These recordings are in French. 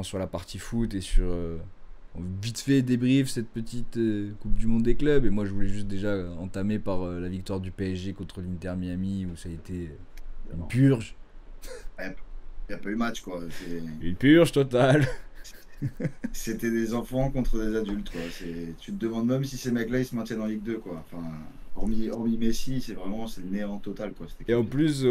vraiment sur la partie foot et sur vite fait débrief cette petite Coupe du Monde des clubs. Et moi, je voulais juste déjà entamer par la victoire du PSG contre l'Inter Miami où ça a été une purge. Il n'y a pas eu match, quoi. Une purge totale. C'était des enfants contre des adultes, quoi. Tu te demandes même si ces mecs-là, ils se maintiennent en Ligue 2, quoi. Enfin, hormis Messi, c'est le néant total, quoi. Et en plus,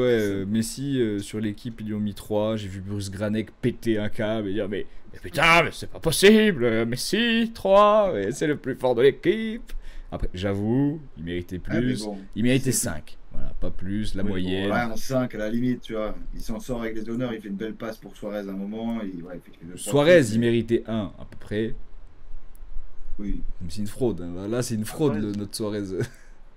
Messi, sur l'équipe, ils lui ont mis 3. J'ai vu Bruce Granek péter un câble et dire mais putain, mais c'est pas possible, Messi, 3, c'est le plus fort de l'équipe. Après, j'avoue, il méritait plus. Bon, il méritait 5. Voilà, pas plus, la moyenne. Bon, ouais, en 5 à la limite, tu vois. Il s'en sort avec les honneurs, il fait une belle passe pour Suarez à un moment. Il fait les Suarez, il méritait 1 à peu près. Oui. Mais c'est une fraude. Hein. Là, c'est une fraude, notre Suarez.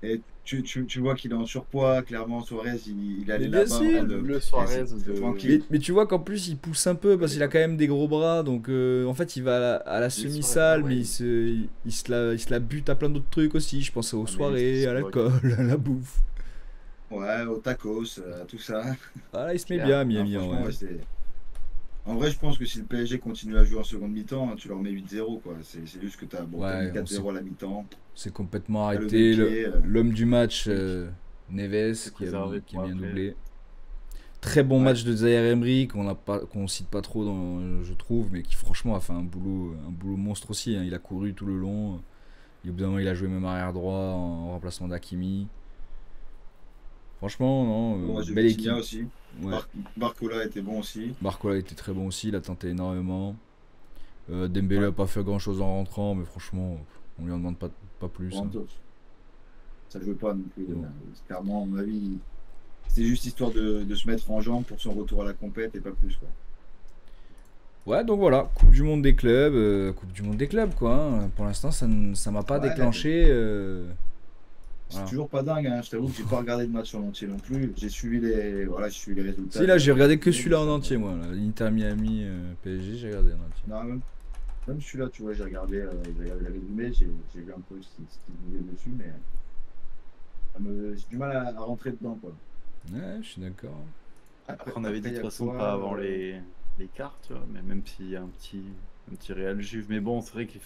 Et tu vois qu'il est en surpoids, clairement, Suarez, il allait là-bas. Le Suarez mais tu vois qu'en plus, il pousse un peu parce qu'il a quand même des gros bras. Donc, en fait, il va à la semi-salle, mais il se la bute à plein d'autres trucs aussi. Je pense aux soirées, à l'alcool, à la bouffe. Ouais, aux tacos, tout ça. Voilà, il se met bien à Miami. En vrai, je pense que si le PSG continue à jouer en seconde mi-temps, tu leur mets 8-0, quoi. C'est juste que tu as mis 4-0 à la mi-temps. C'est complètement arrêté. L'homme du match, Neves, qui a bien doublé. Très bon match de Zaïre Emery, qu'on cite pas trop, je trouve, mais qui franchement a fait un boulot monstre aussi. Hein. Il a couru tout le long. Et au bout d'un moment, il a joué même arrière droit en remplacement d'Hakimi. Franchement, non, belle équipe. Aussi. Ouais. Barcola était bon aussi. Barcola était très bon aussi, il a tenté énormément. Dembélé n'a pas fait grand chose en rentrant, mais franchement, on lui en demande pas plus. Hein. Ça jouait pas non plus. Clairement, à mon avis, c'est juste histoire de se mettre en jambe pour son retour à la compète et pas plus, quoi. Ouais, donc voilà, Coupe du Monde des clubs, quoi. Hein. Pour l'instant, ça m'a pas déclenché. C'est toujours pas dingue, hein. Je t'avoue que j'ai pas regardé le match en entier non plus. J'ai suivi les résultats. Si, là, j'ai regardé que celui-là en entier, moi. L'Inter Miami PSG, j'ai regardé en entier. Non, même celui-là, tu vois, j'ai regardé le résumé, j'ai vu un peu ce qu'il disait dessus, mais j'ai du mal à rentrer dedans, quoi. Ouais, je suis d'accord. Après, on avait dit de toute façon pas avant les cartes, tu vois, mais même s'il y a un petit Real Juve. Mais bon, c'est vrai qu'il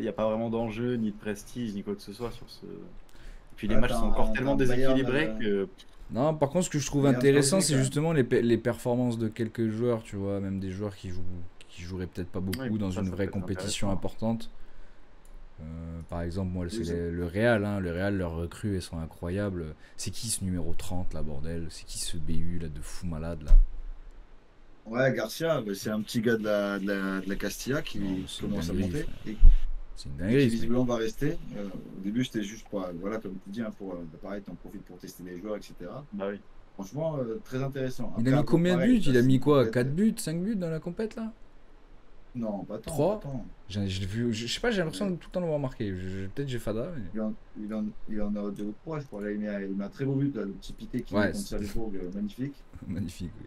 n'y a pas vraiment d'enjeu, ni de prestige, ni quoi que ce soit sur ce. Et puis les matchs sont encore tellement déséquilibrés que. Non, par contre, ce que je trouve intéressant, c'est justement les performances de quelques joueurs, tu vois, même des joueurs qui joueraient peut-être pas beaucoup dans une vraie compétition importante. Par exemple, moi, c'est le Real. Hein. Le Real, leurs recrues, elles sont incroyables. C'est qui ce numéro 30, là, bordel? C'est qui ce BU, là, de fou malade, là? Ouais, Garcia, c'est un petit gars de la Castilla qui commence à monter. C'est une dinguerie. Visiblement, va rester. Au début, c'était juste pour, voilà, comme tu dis, hein, pareil, t'en profites pour tester les joueurs, etc. Bah oui. Franchement, très intéressant. Il a mis combien de buts? Il a mis quoi? 4 buts, 5 buts dans la compète, là? Non, pas tant. 3 je sais pas, j'ai l'impression de tout le temps l'avoir marqué. Peut-être j'ai fada. Mais... Il en a 2 ou 3, je crois. Là, il met un très beau but, là, le petit piqué qui met contre Salzbourg, magnifique. Magnifique, oui.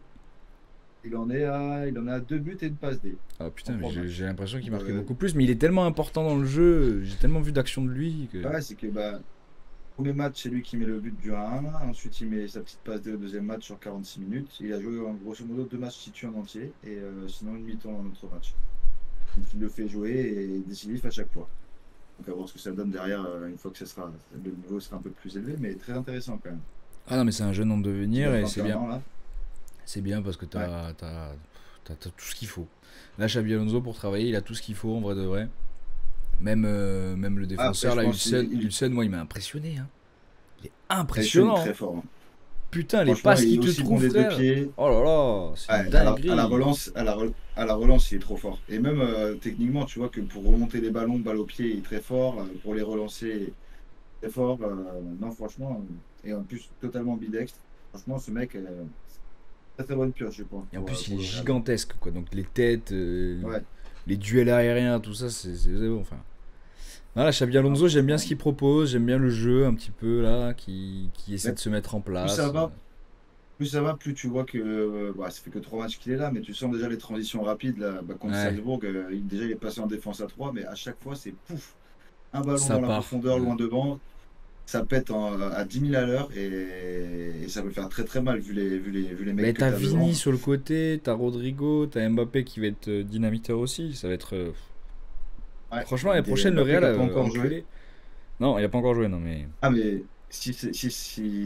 Il en est à 2 buts et une passe D. Ah putain, j'ai l'impression qu'il marquait beaucoup plus, mais il est tellement important dans le jeu, j'ai tellement vu d'action de lui que... Ouais, c'est que premier match, c'est lui qui met le but du 1-1, ensuite il met sa petite passe D au deuxième match sur 46 minutes. Il a joué grosso modo 2 matchs situés en entier, et sinon une mi-temps dans notre match. Donc il le fait jouer et décisif à chaque fois. Donc à voir ce que ça donne derrière, une fois que le niveau sera un peu plus élevé, mais très intéressant quand même. Ah non, mais c'est un jeune en devenir et c'est bien. Là. C'est bien parce que t'as tout ce qu'il faut. Là, Xabi Alonso, pour travailler, il a tout ce qu'il faut, en vrai de vrai. Même le défenseur, là, Hulsen, moi, il m'a impressionné. Hein. Il est impressionnant. Il est très fort. Hein. Putain, les passes qu'il te trouve, frère. Oh là là, c'est dingue. À la relance, il est trop fort. Et même techniquement, tu vois que pour remonter les ballons, balle au pied, il est très fort. Pour les relancer, il est très fort. Non, franchement, et en plus, totalement bidextre. Franchement, ce mec... très bonne pioche, je pense. Et en plus, il est gigantesque, quoi. Donc les têtes, les duels aériens, tout ça, c'est bon. Enfin, voilà, Xabi Alonso, j'aime bien ce qu'il propose, j'aime bien le jeu un petit peu là, qui essaie de se mettre en place. Plus ça va, plus tu vois que ça fait que 3 matchs qu'il est là, mais tu sens déjà les transitions rapides là, contre Salzbourg. Déjà, il est passé en défense à 3, mais à chaque fois, c'est pouf, un ballon dans la profondeur, loin devant. ça pète à 10 000 à l'heure et ça peut faire très très mal vu les mecs Mais que t'as t'as devant. Vini sur le côté, t'as Rodrigo, t'as Mbappé qui va être dynamiteur aussi. Ça va être. Ouais. Franchement, l'année Et prochaine, le Mbappé Real qui a a pas encore joué. enculé. Non, il a pas encore joué, non, mais. Ah, mais si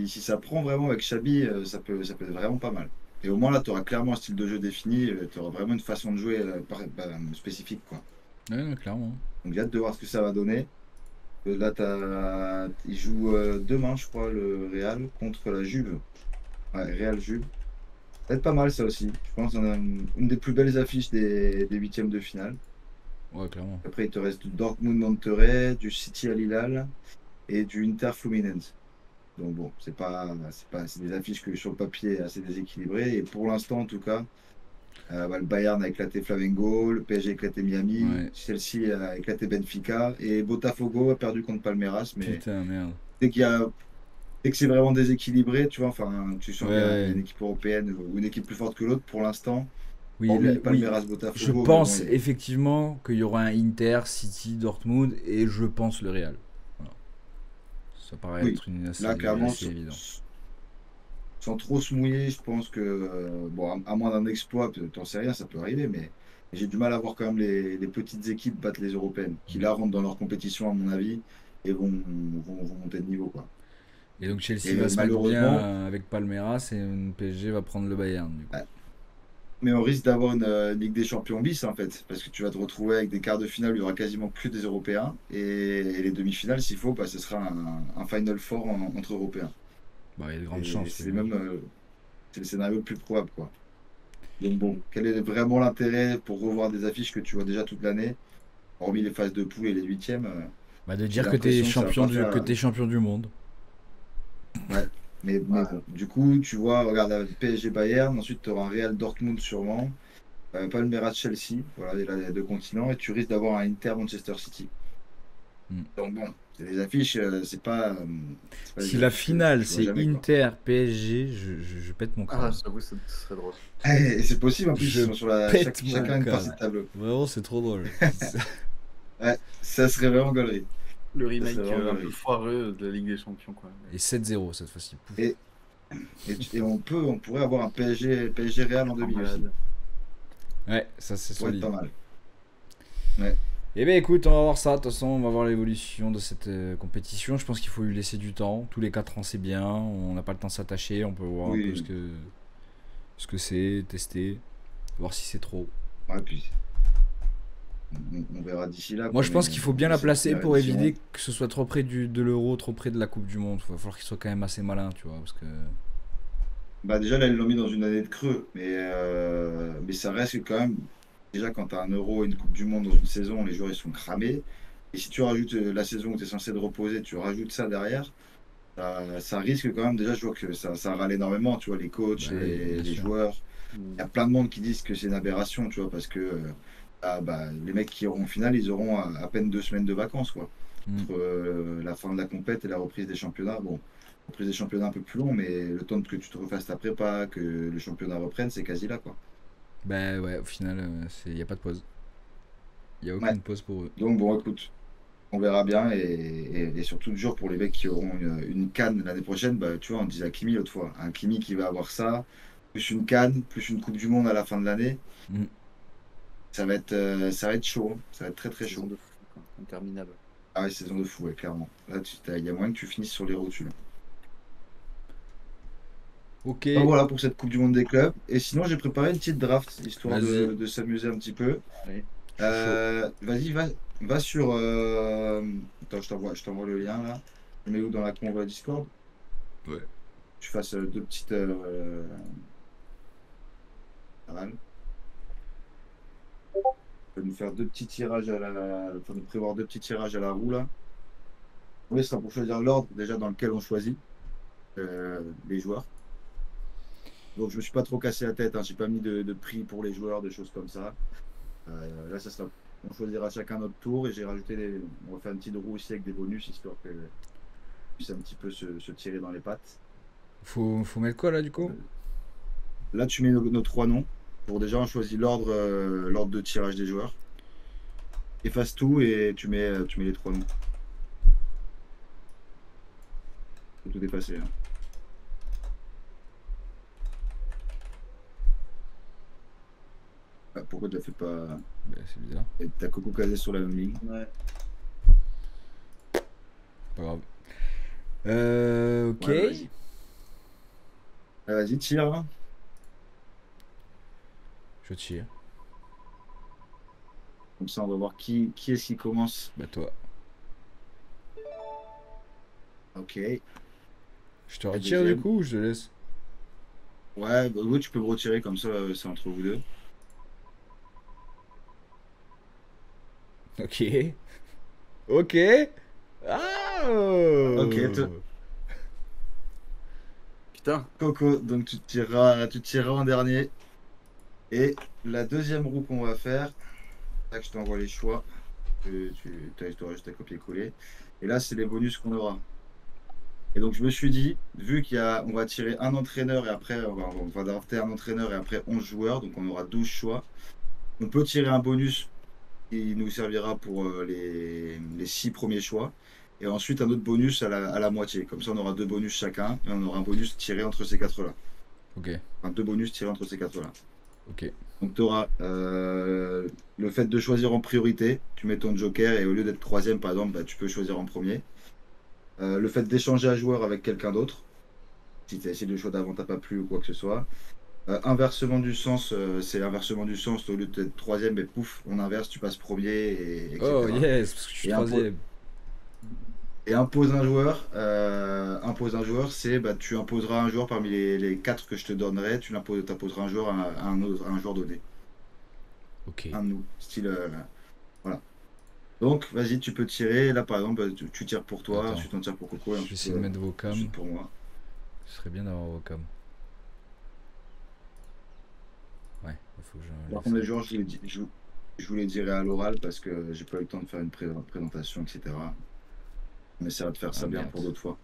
ça prend vraiment avec Xabi, ça peut être vraiment pas mal. Et au moins là, tu auras clairement un style de jeu défini, tu auras vraiment une façon de jouer spécifique, quoi. Ouais, non, clairement. Donc j'ai hâte de voir ce que ça va donner. Là, il joue demain, je crois, le Real contre la Juve. Ouais, Real Juve. Ça va être pas mal ça aussi. Je pense qu'on a une des plus belles affiches des huitièmes de finale. Ouais, clairement. Après, il te reste du Dortmund Monterrey, du City Al Hilal et du Inter Fluminense. Donc bon, c'est des affiches que sur le papier assez déséquilibrées. Et pour l'instant, en tout cas, le Bayern a éclaté Flamengo, le PSG a éclaté Miami, Ouais. Chelsea a éclaté Benfica et Botafogo a perdu contre Palmeiras. Mais Putain, merde. dès que c'est vraiment déséquilibré, tu vois, enfin, tu sens qu'il y a Ouais. une équipe européenne ou une équipe plus forte que l'autre pour l'instant. Oui, Hormis oui. Palmeiras, Je Botafogo, mais pense bon, effectivement qu'il y aura un Inter, City, Dortmund et je pense le Real. Voilà. Ça paraît oui, être une assez, là, clairement, assez évident. sans trop se mouiller, je pense que, bon, à moins d'un exploit, t'en sais rien, ça peut arriver, mais j'ai du mal à voir quand même les petites équipes battre les européennes, qui là rentrent dans leur compétition, à mon avis, et vont monter de niveau, quoi. Et donc Chelsea Et va se mettre malheureusement, bien avec Palmeiras et PSG va prendre le Bayern, du coup. bah, mais on risque d'avoir une Ligue des Champions bis, en fait, parce que tu vas te retrouver avec des quarts de finale où il y aura quasiment que des Européens, et les demi-finales, s'il faut, bah, ce sera un Final Four entre Européens. Bah, il y a de grandes Et chances, oui. c'est le scénario le plus probable, quoi. Donc bon, quel est vraiment l'intérêt pour revoir des affiches que tu vois déjà toute l'année, hormis les phases de poule et les huitièmes, Bah, de j'ai dire que t'es l'impression que ça va champion pas faire. que t'es champion du monde. Ouais. Mais Ouais. bon, du coup, tu vois, regarde PSG Bayern, ensuite tu auras un Real Dortmund sûrement, Palmeiras Chelsea, voilà, et là il y a deux continents, et tu risques d'avoir un Inter Manchester City. Mm. Donc bon, c'est des affiches, c'est pas Si des la affiches que finale tu vois c'est jamais, quoi. Inter PSG, je pète mon Ah, crâne. j'avoue, ce serait drôle. Et c'est possible, en plus, ils Je sont pète mon chacun une partie crâne. de tableau. Vraiment, c'est trop drôle. Ouais, ça serait vraiment gaulerie. Le Ça serait remake vraiment un peu gaulerie. foireux de la Ligue des Champions, quoi. Et 7-0 cette fois-ci. Pouf. Et, et on pourrait avoir un PSG Real en demi aussi. Malade. Ouais, ça c'est Ça pourrait être solide. pas mal. Ouais. Eh bien écoute, on va voir ça. De toute façon, on va voir l'évolution de cette compétition. Je pense qu'il faut lui laisser du temps. Tous les 4 ans, c'est bien. On n'a pas le temps de s'attacher. On peut voir un peu Oui. ce que c'est, tester, voir si c'est trop. Ouais, puis on verra d'ici là. Moi, quoi, je pense mais qu'il faut bien bon, la c'est la placer première pour édition. éviter que ce soit trop près de l'Euro, trop près de la Coupe du Monde. Il va falloir qu'il soit quand même assez malin, tu vois. Parce que. Bah déjà là ils l'ont mis dans une année de creux, mais ça reste que quand même. Déjà quand tu as un Euro et une Coupe du Monde dans une saison, les joueurs ils sont cramés. Et si tu rajoutes la saison où tu es censé te reposer, tu rajoutes ça derrière, ça risque quand même. Déjà je vois que ça râle énormément, tu vois, les coachs, Bah oui, bien les sûr. joueurs. Il y a plein de monde qui disent que c'est une aberration, tu vois, parce que les mecs qui auront en finale, ils auront à peine 2 semaines de vacances, quoi. Mm. Entre la fin de la compète et la reprise des championnats. Bon, reprise des championnats un peu plus long, mais le temps que tu te refasses ta prépa, que le championnat reprenne, c'est quasi là, quoi. Bah ouais, au final, il n'y a pas de pause. Il n'y a Ouais. aucune pause pour eux. Donc bon, écoute, on verra bien. Et surtout, toujours pour les mecs qui auront une canne l'année prochaine, bah, tu vois, on disait à Kimi l'autre fois, un Kimi qui va avoir ça, plus une canne, plus une Coupe du Monde à la fin de l'année, Mm. ça va être chaud, hein. Ça va être très très Saison chaud. de fou, quoi. Interminable. Ah ouais, saison de fou, ouais, clairement. Là, il y a moyen que tu finisses sur les rotules. Ok, Donc voilà pour cette Coupe du Monde des clubs. Et sinon, j'ai préparé une petite draft, histoire vas-y, de s'amuser un petit peu. Allez. je suis chaud. Vas-y, va sur. Attends, je t'envoie le lien là. Je mets où dans la convo Discord? Ouais. Je fasse deux petites. Pas mal. Je vais nous faire deux petits tirages enfin, nous prévoir deux petits tirages à la roue là. Oui, ce sera pour choisir l'ordre déjà dans lequel on choisit les joueurs. Donc je me suis pas trop cassé la tête, hein. J'ai pas mis de prix pour les joueurs, des choses comme ça. Là, ça sera. On choisira chacun notre tour et j'ai rajouté on va faire une petite roue aussi avec des bonus histoire que puisse un petit peu se tirer dans les pattes. Faut mettre quoi là du coup? Là, tu mets nos trois noms. Pour déjà, on choisit l'ordre de tirage des joueurs. Efface tout et tu mets les trois noms. tout effacer. Hein. Ah, pourquoi tu la fais pas? Bah, c'est bizarre. T'as Coco casé sur la même ligne. Ouais. Pas grave. Ok. Ouais, vas-y. Ah, vas-y, tire. Hein. Je tire. Comme ça, on va voir qui est-ce qui commence. Bah toi. Ok. Je te La retire deuxième. du coup ou je te laisse? Ouais, bah, oui, tu peux me retirer comme ça, c'est entre vous deux. Ok. Ok. Ah. Ok, Putain. Coco, donc tu tireras en dernier. Et la deuxième roue qu'on va faire, là que je t'envoie les choix, tu auras juste à copier-coller. Et là, c'est les bonus qu'on aura. Et donc je me suis dit, vu on va tirer un entraîneur et après on va drafter un entraîneur et après 11 joueurs, donc on aura 12 choix. On peut tirer un bonus qui nous servira pour les 6 premiers choix. Et ensuite un autre bonus à la moitié. Comme ça on aura 2 bonus chacun et on aura un bonus tiré entre ces 4-là. Ok. Enfin 2 bonus tirés entre ces 4-là. Ok. Donc tu auras le fait de choisir en priorité. Tu mets ton joker et au lieu d'être troisième par exemple, bah, tu peux choisir en premier. Le fait d'échanger un joueur avec quelqu'un d'autre. Si tu as essayé le choix d'avant, t'as pas plu ou quoi que ce soit. Inversement du sens, c'est l'inversement du sens. Au lieu d'être troisième, mais pouf, on inverse, tu passes premier, etc. Oh yes, parce que je suis Et troisième. Et impose un joueur, c'est bah, tu imposeras un joueur parmi les 4 que je te donnerai, tu imposeras un joueur à un joueur donné. Ok. Un de nous. Style. Voilà. Donc, vas-y, tu peux tirer. Là, par exemple, bah, tu tires pour toi, Attends. ensuite on tire pour Coco, et Je vais ensuite, essayer de mettre vos cams. ensuite pour moi. Ce serait bien d'avoir vos cams. Ouais, il faut que je. Par contre, les joueurs, je vous les dirai à l'oral parce que j'ai pas eu le temps de faire une présentation, etc. On essaiera de faire ça bien merde. pour d'autres fois.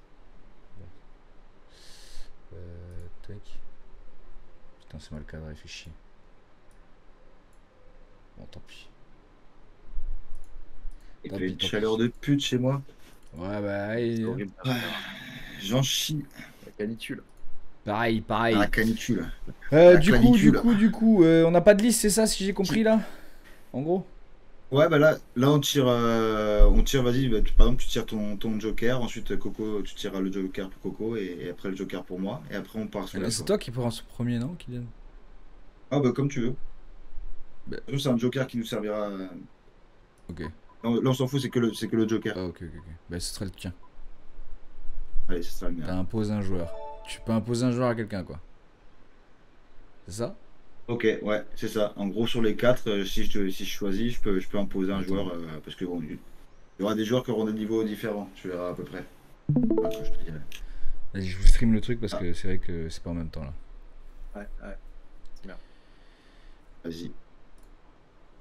Tac. Putain, c'est mal cadré, fait chier. Bon, tant pis. Il Tant fait pis, une tant chaleur pis. de pute chez moi. Ouais, bah, C'est horrible. J'en chie. La canicule. pareil, À pareil. la canicule. La Du canicule. coup, on n'a pas de liste, c'est ça, si j'ai compris là? En gros? Ouais, bah là on tire, vas-y, bah, par exemple, tu tires ton joker, ensuite Coco, tu tireras le joker pour Coco et après le joker pour moi, et après on part sur la C'est fin. toi qui prends ce premier, non, Kylian? Ah, bah, comme tu veux. Bah, Nous, c'est un joker qui nous servira. ok. Là, on s'en fout, c'est que le joker. Ah, ok. Bah, ce serait le tien. Allez, ce sera le mien. T'as imposé un joueur. Tu peux imposer un joueur à quelqu'un, quoi. C'est ça? Ok, ouais, c'est ça. En gros, sur les 4, si je choisis, je peux imposer un Attends. joueur, parce que bon, il y aura des joueurs qui auront des niveaux différents, tu verras à peu près. Enfin, je te dirai. Vas-y, je vous stream le truc parce Ah. que c'est vrai que c'est pas en même temps là. Ouais. C'est bien. Vas-y.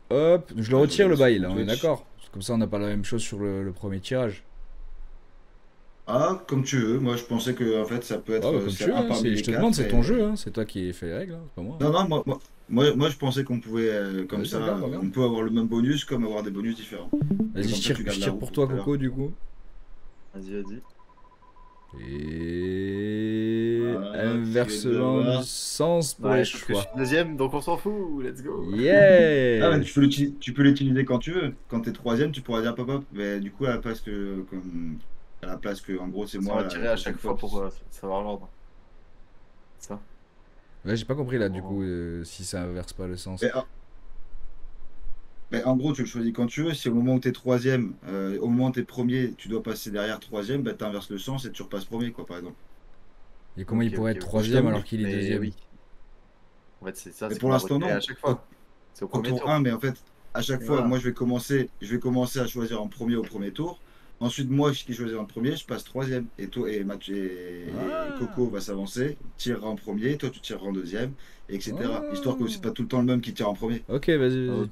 Hop, je le Ah, retire je le vais bail sur là, on est Twitch. d'accord. Comme ça, on n'a pas la même chose sur le premier tirage. Ah, comme tu veux. Moi, je pensais que en fait, ça peut Ah, être bah, comme c'est tu veux, un hein, parmi je les te demande, 4. c'est ton jeu, hein, c'est toi qui fais les règles, hein, c'est pas moi. Non, non, moi, je pensais qu'on pouvait, comme Vas-y, ça, regarde. on peut avoir le même bonus comme avoir des bonus différents. Vas-y, Comme je ça, tire, tu gardes je la tire roue pour pour toi, tout à l'heure. Coco, du coup. Vas-y. Et Ah, inversement tu vas du sens pour Ouais, les sauf que je choix. suis deuxième, donc on s'en fout. Let's go. Ah, Yeah! mais tu peux l'utiliser quand tu veux. Quand t'es troisième, tu pourras dire pop-up. Mais du coup, à la place que, en gros, c'est On moi va la tirer à prochaine chaque fois. fois pour savoir l'ordre. Ça. Ouais, j'ai pas compris là, du Oh. coup, si ça inverse pas le sens. Mais en gros, tu le choisis quand tu veux. Si au moment où t'es troisième, au moment où t'es premier, tu dois passer derrière troisième, bah t'inverses le sens et tu repasses premier, quoi, par exemple. Et comment il pourrait être Ok. troisième t'avoue, alors qu'il est Mais deuxième? oui. En fait, c'est ça, Mais c'est pour qu'on va l'instant, retirer non. à chaque fois. C'est au Au premier tour tour. 1, mais en fait, à chaque fois, Voilà. moi, je vais commencer à choisir en premier au premier tour. Ensuite, moi, qui choisis en premier, je passe troisième. Et toi et Ah. Coco va s'avancer, tirera en premier, toi, tu tireras en deuxième, etc. Histoire que c'est Oh. pas tout le temps le même qui tire en premier. Ok, vas-y. Ok.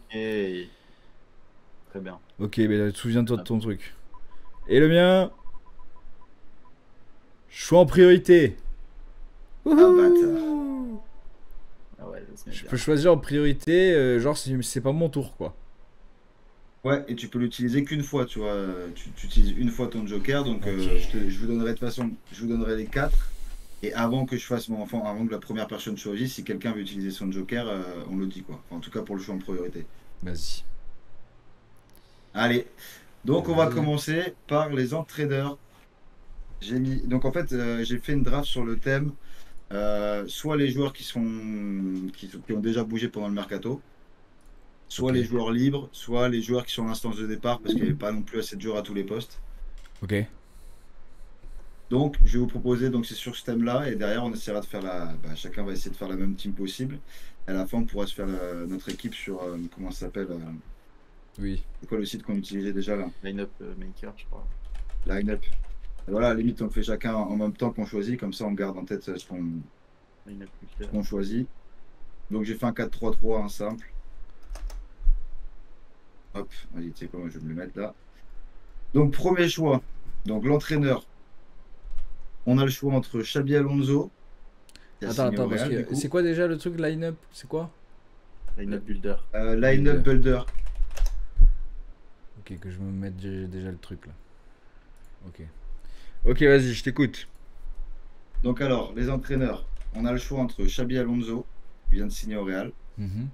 Très bien. Ok, mais là, souviens-toi de ton truc. Et le mien? Choix en priorité. Wouhou. Ah ouais, ça se met Je bien. peux choisir en priorité, genre c'est pas mon tour quoi. Ouais, et tu peux l'utiliser qu'une fois, tu vois. Tu utilises une fois ton joker, donc je vous donnerai de toute façon, je vous donnerai les 4. Et avant que je fasse mon enfant, avant que la première personne choisisse, si quelqu'un veut utiliser son joker, on le dit quoi. Enfin, en tout cas pour le choix en priorité. Vas-y. Allez, donc on va Vas-y. commencer par les entraîneurs. J'ai mis, donc en fait, j'ai fait une draft sur le thème, soit les joueurs qui ont déjà bougé pendant le mercato, soit Ok. les joueurs libres, soit les joueurs qui sont en instance de départ parce qu'il n'y avait pas non plus assez de joueurs à tous les postes. Ok. Donc, je vais vous proposer, donc c'est sur ce thème-là, et derrière, on essaiera de faire chacun va essayer de faire la même team possible. À la fin, on pourra se faire notre équipe sur, comment ça s'appelle, Oui. c'est quoi le site qu'on utilisait déjà là? Line-up maker, je crois. Line-up. Et voilà, à la limite, on le fait chacun en même temps qu'on choisit, comme ça, on garde en tête ce Line-up maker. qu'on choisit. Donc, j'ai fait un 4-3-3, un simple. Hop, vas-y, tu sais quoi, moi, je vais me le mettre là. Donc, premier choix, donc l'entraîneur. On a le choix entre Xabi Alonso. Qui a signé Attends, au parce Real, du que coup. c'est quoi déjà le truc line-up? C'est quoi? Line-up builder. Line-up builder. Ok, que je me mette déjà le truc là. Ok. Ok, vas-y, je t'écoute. Donc alors, les entraîneurs, on a le choix entre Xabi Alonso, qui vient de signer au Real. Mhm.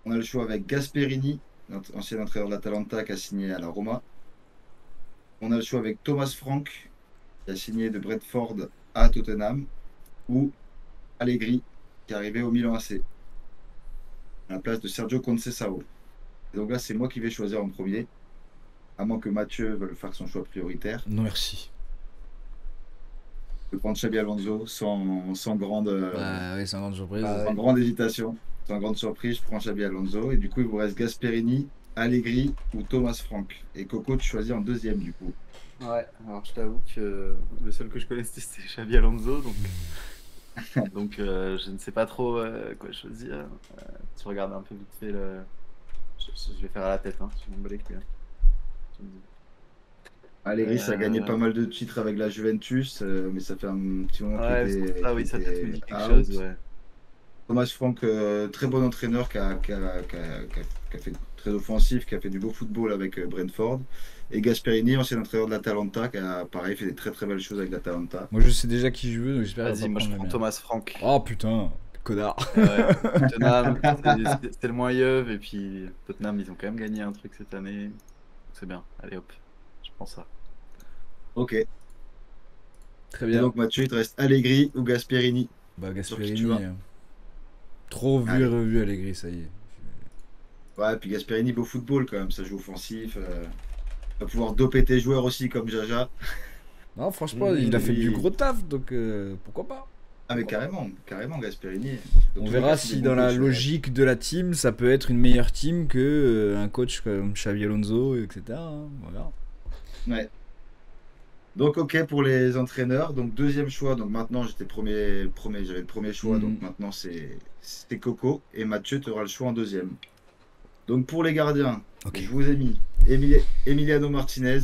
On a le choix avec Gasperini, notre ancien entraîneur de l'Atalanta, qui a signé à la Roma. On a le choix avec Thomas Frank, qui a signé de Brentford à Tottenham. Ou Allegri, qui est arrivé au Milan AC, à la place de Sergio Conceição. Et donc là, c'est moi qui vais choisir en premier, à moins que Mathieu veuille faire son choix prioritaire. Non, merci. Je vais prendre Xabi Alonso sans grande... Bah ouais, c'est une grande surprise. Sans grande hésitation, sans grande surprise, je prends Xabi Alonso. Et du coup, il vous reste Gasperini, Allegri ou Thomas Frank. Et Coco, tu choisis en deuxième, du coup. Ouais, alors je t'avoue que le seul que je connaissais c'était Xabi Alonso, donc je ne sais pas trop quoi choisir. Tu regardes un peu vite fait le. Je vais faire à la tête, hein, je m'en bats les couilles, hein. Tu me dis. Allegri, ça a gagné pas mal de titres avec la Juventus, mais ça fait un petit moment Ouais, qu'il c'est pour était, ça, oui, qu'il ça peut-être me était dit quelque out. chose, ouais. Thomas Frank, très bon entraîneur, qui a fait très offensif, qui a fait du beau football avec Brentford. Et Gasperini, ancien entraîneur de l'Atalanta, qui a pareil fait des très très belles choses avec l'Atalanta. Moi je sais déjà qui je veux, donc j'espère Vas-y, moi je prends Thomas Frank. Oh putain, connard. Ouais, Tottenham, c'est le moins yeuve, et puis Tottenham, ils ont quand même gagné un truc cette année. C'est bien, allez hop, je prends ça. Ok. Très Et bien. donc Mathieu, il te reste Allegri ou Gasperini? Bah Sur qui tu Gasperini. vas Trop vu Allez. et revu Allegri, ça y est. Ouais, puis Gasperini, beau football quand même, ça joue offensif. Va pouvoir doper tes joueurs aussi comme Jaja. Non, franchement, il a fait Oui. du gros taf, donc pourquoi pas. Ah mais carrément Gasperini. Dans On tous les verra cas, c'est si des dans bons la coachs, logique de la team, ça peut être une meilleure team que un coach comme Xabi Alonso, etc. hein, Voilà. Ouais. Donc ok pour les entraîneurs. Donc deuxième choix. Donc maintenant j'étais j'avais le premier choix. Donc maintenant c'est Coco et Mathieu tu auras le choix en deuxième. Donc pour les gardiens, Ok. je vous ai mis Emiliano Martinez,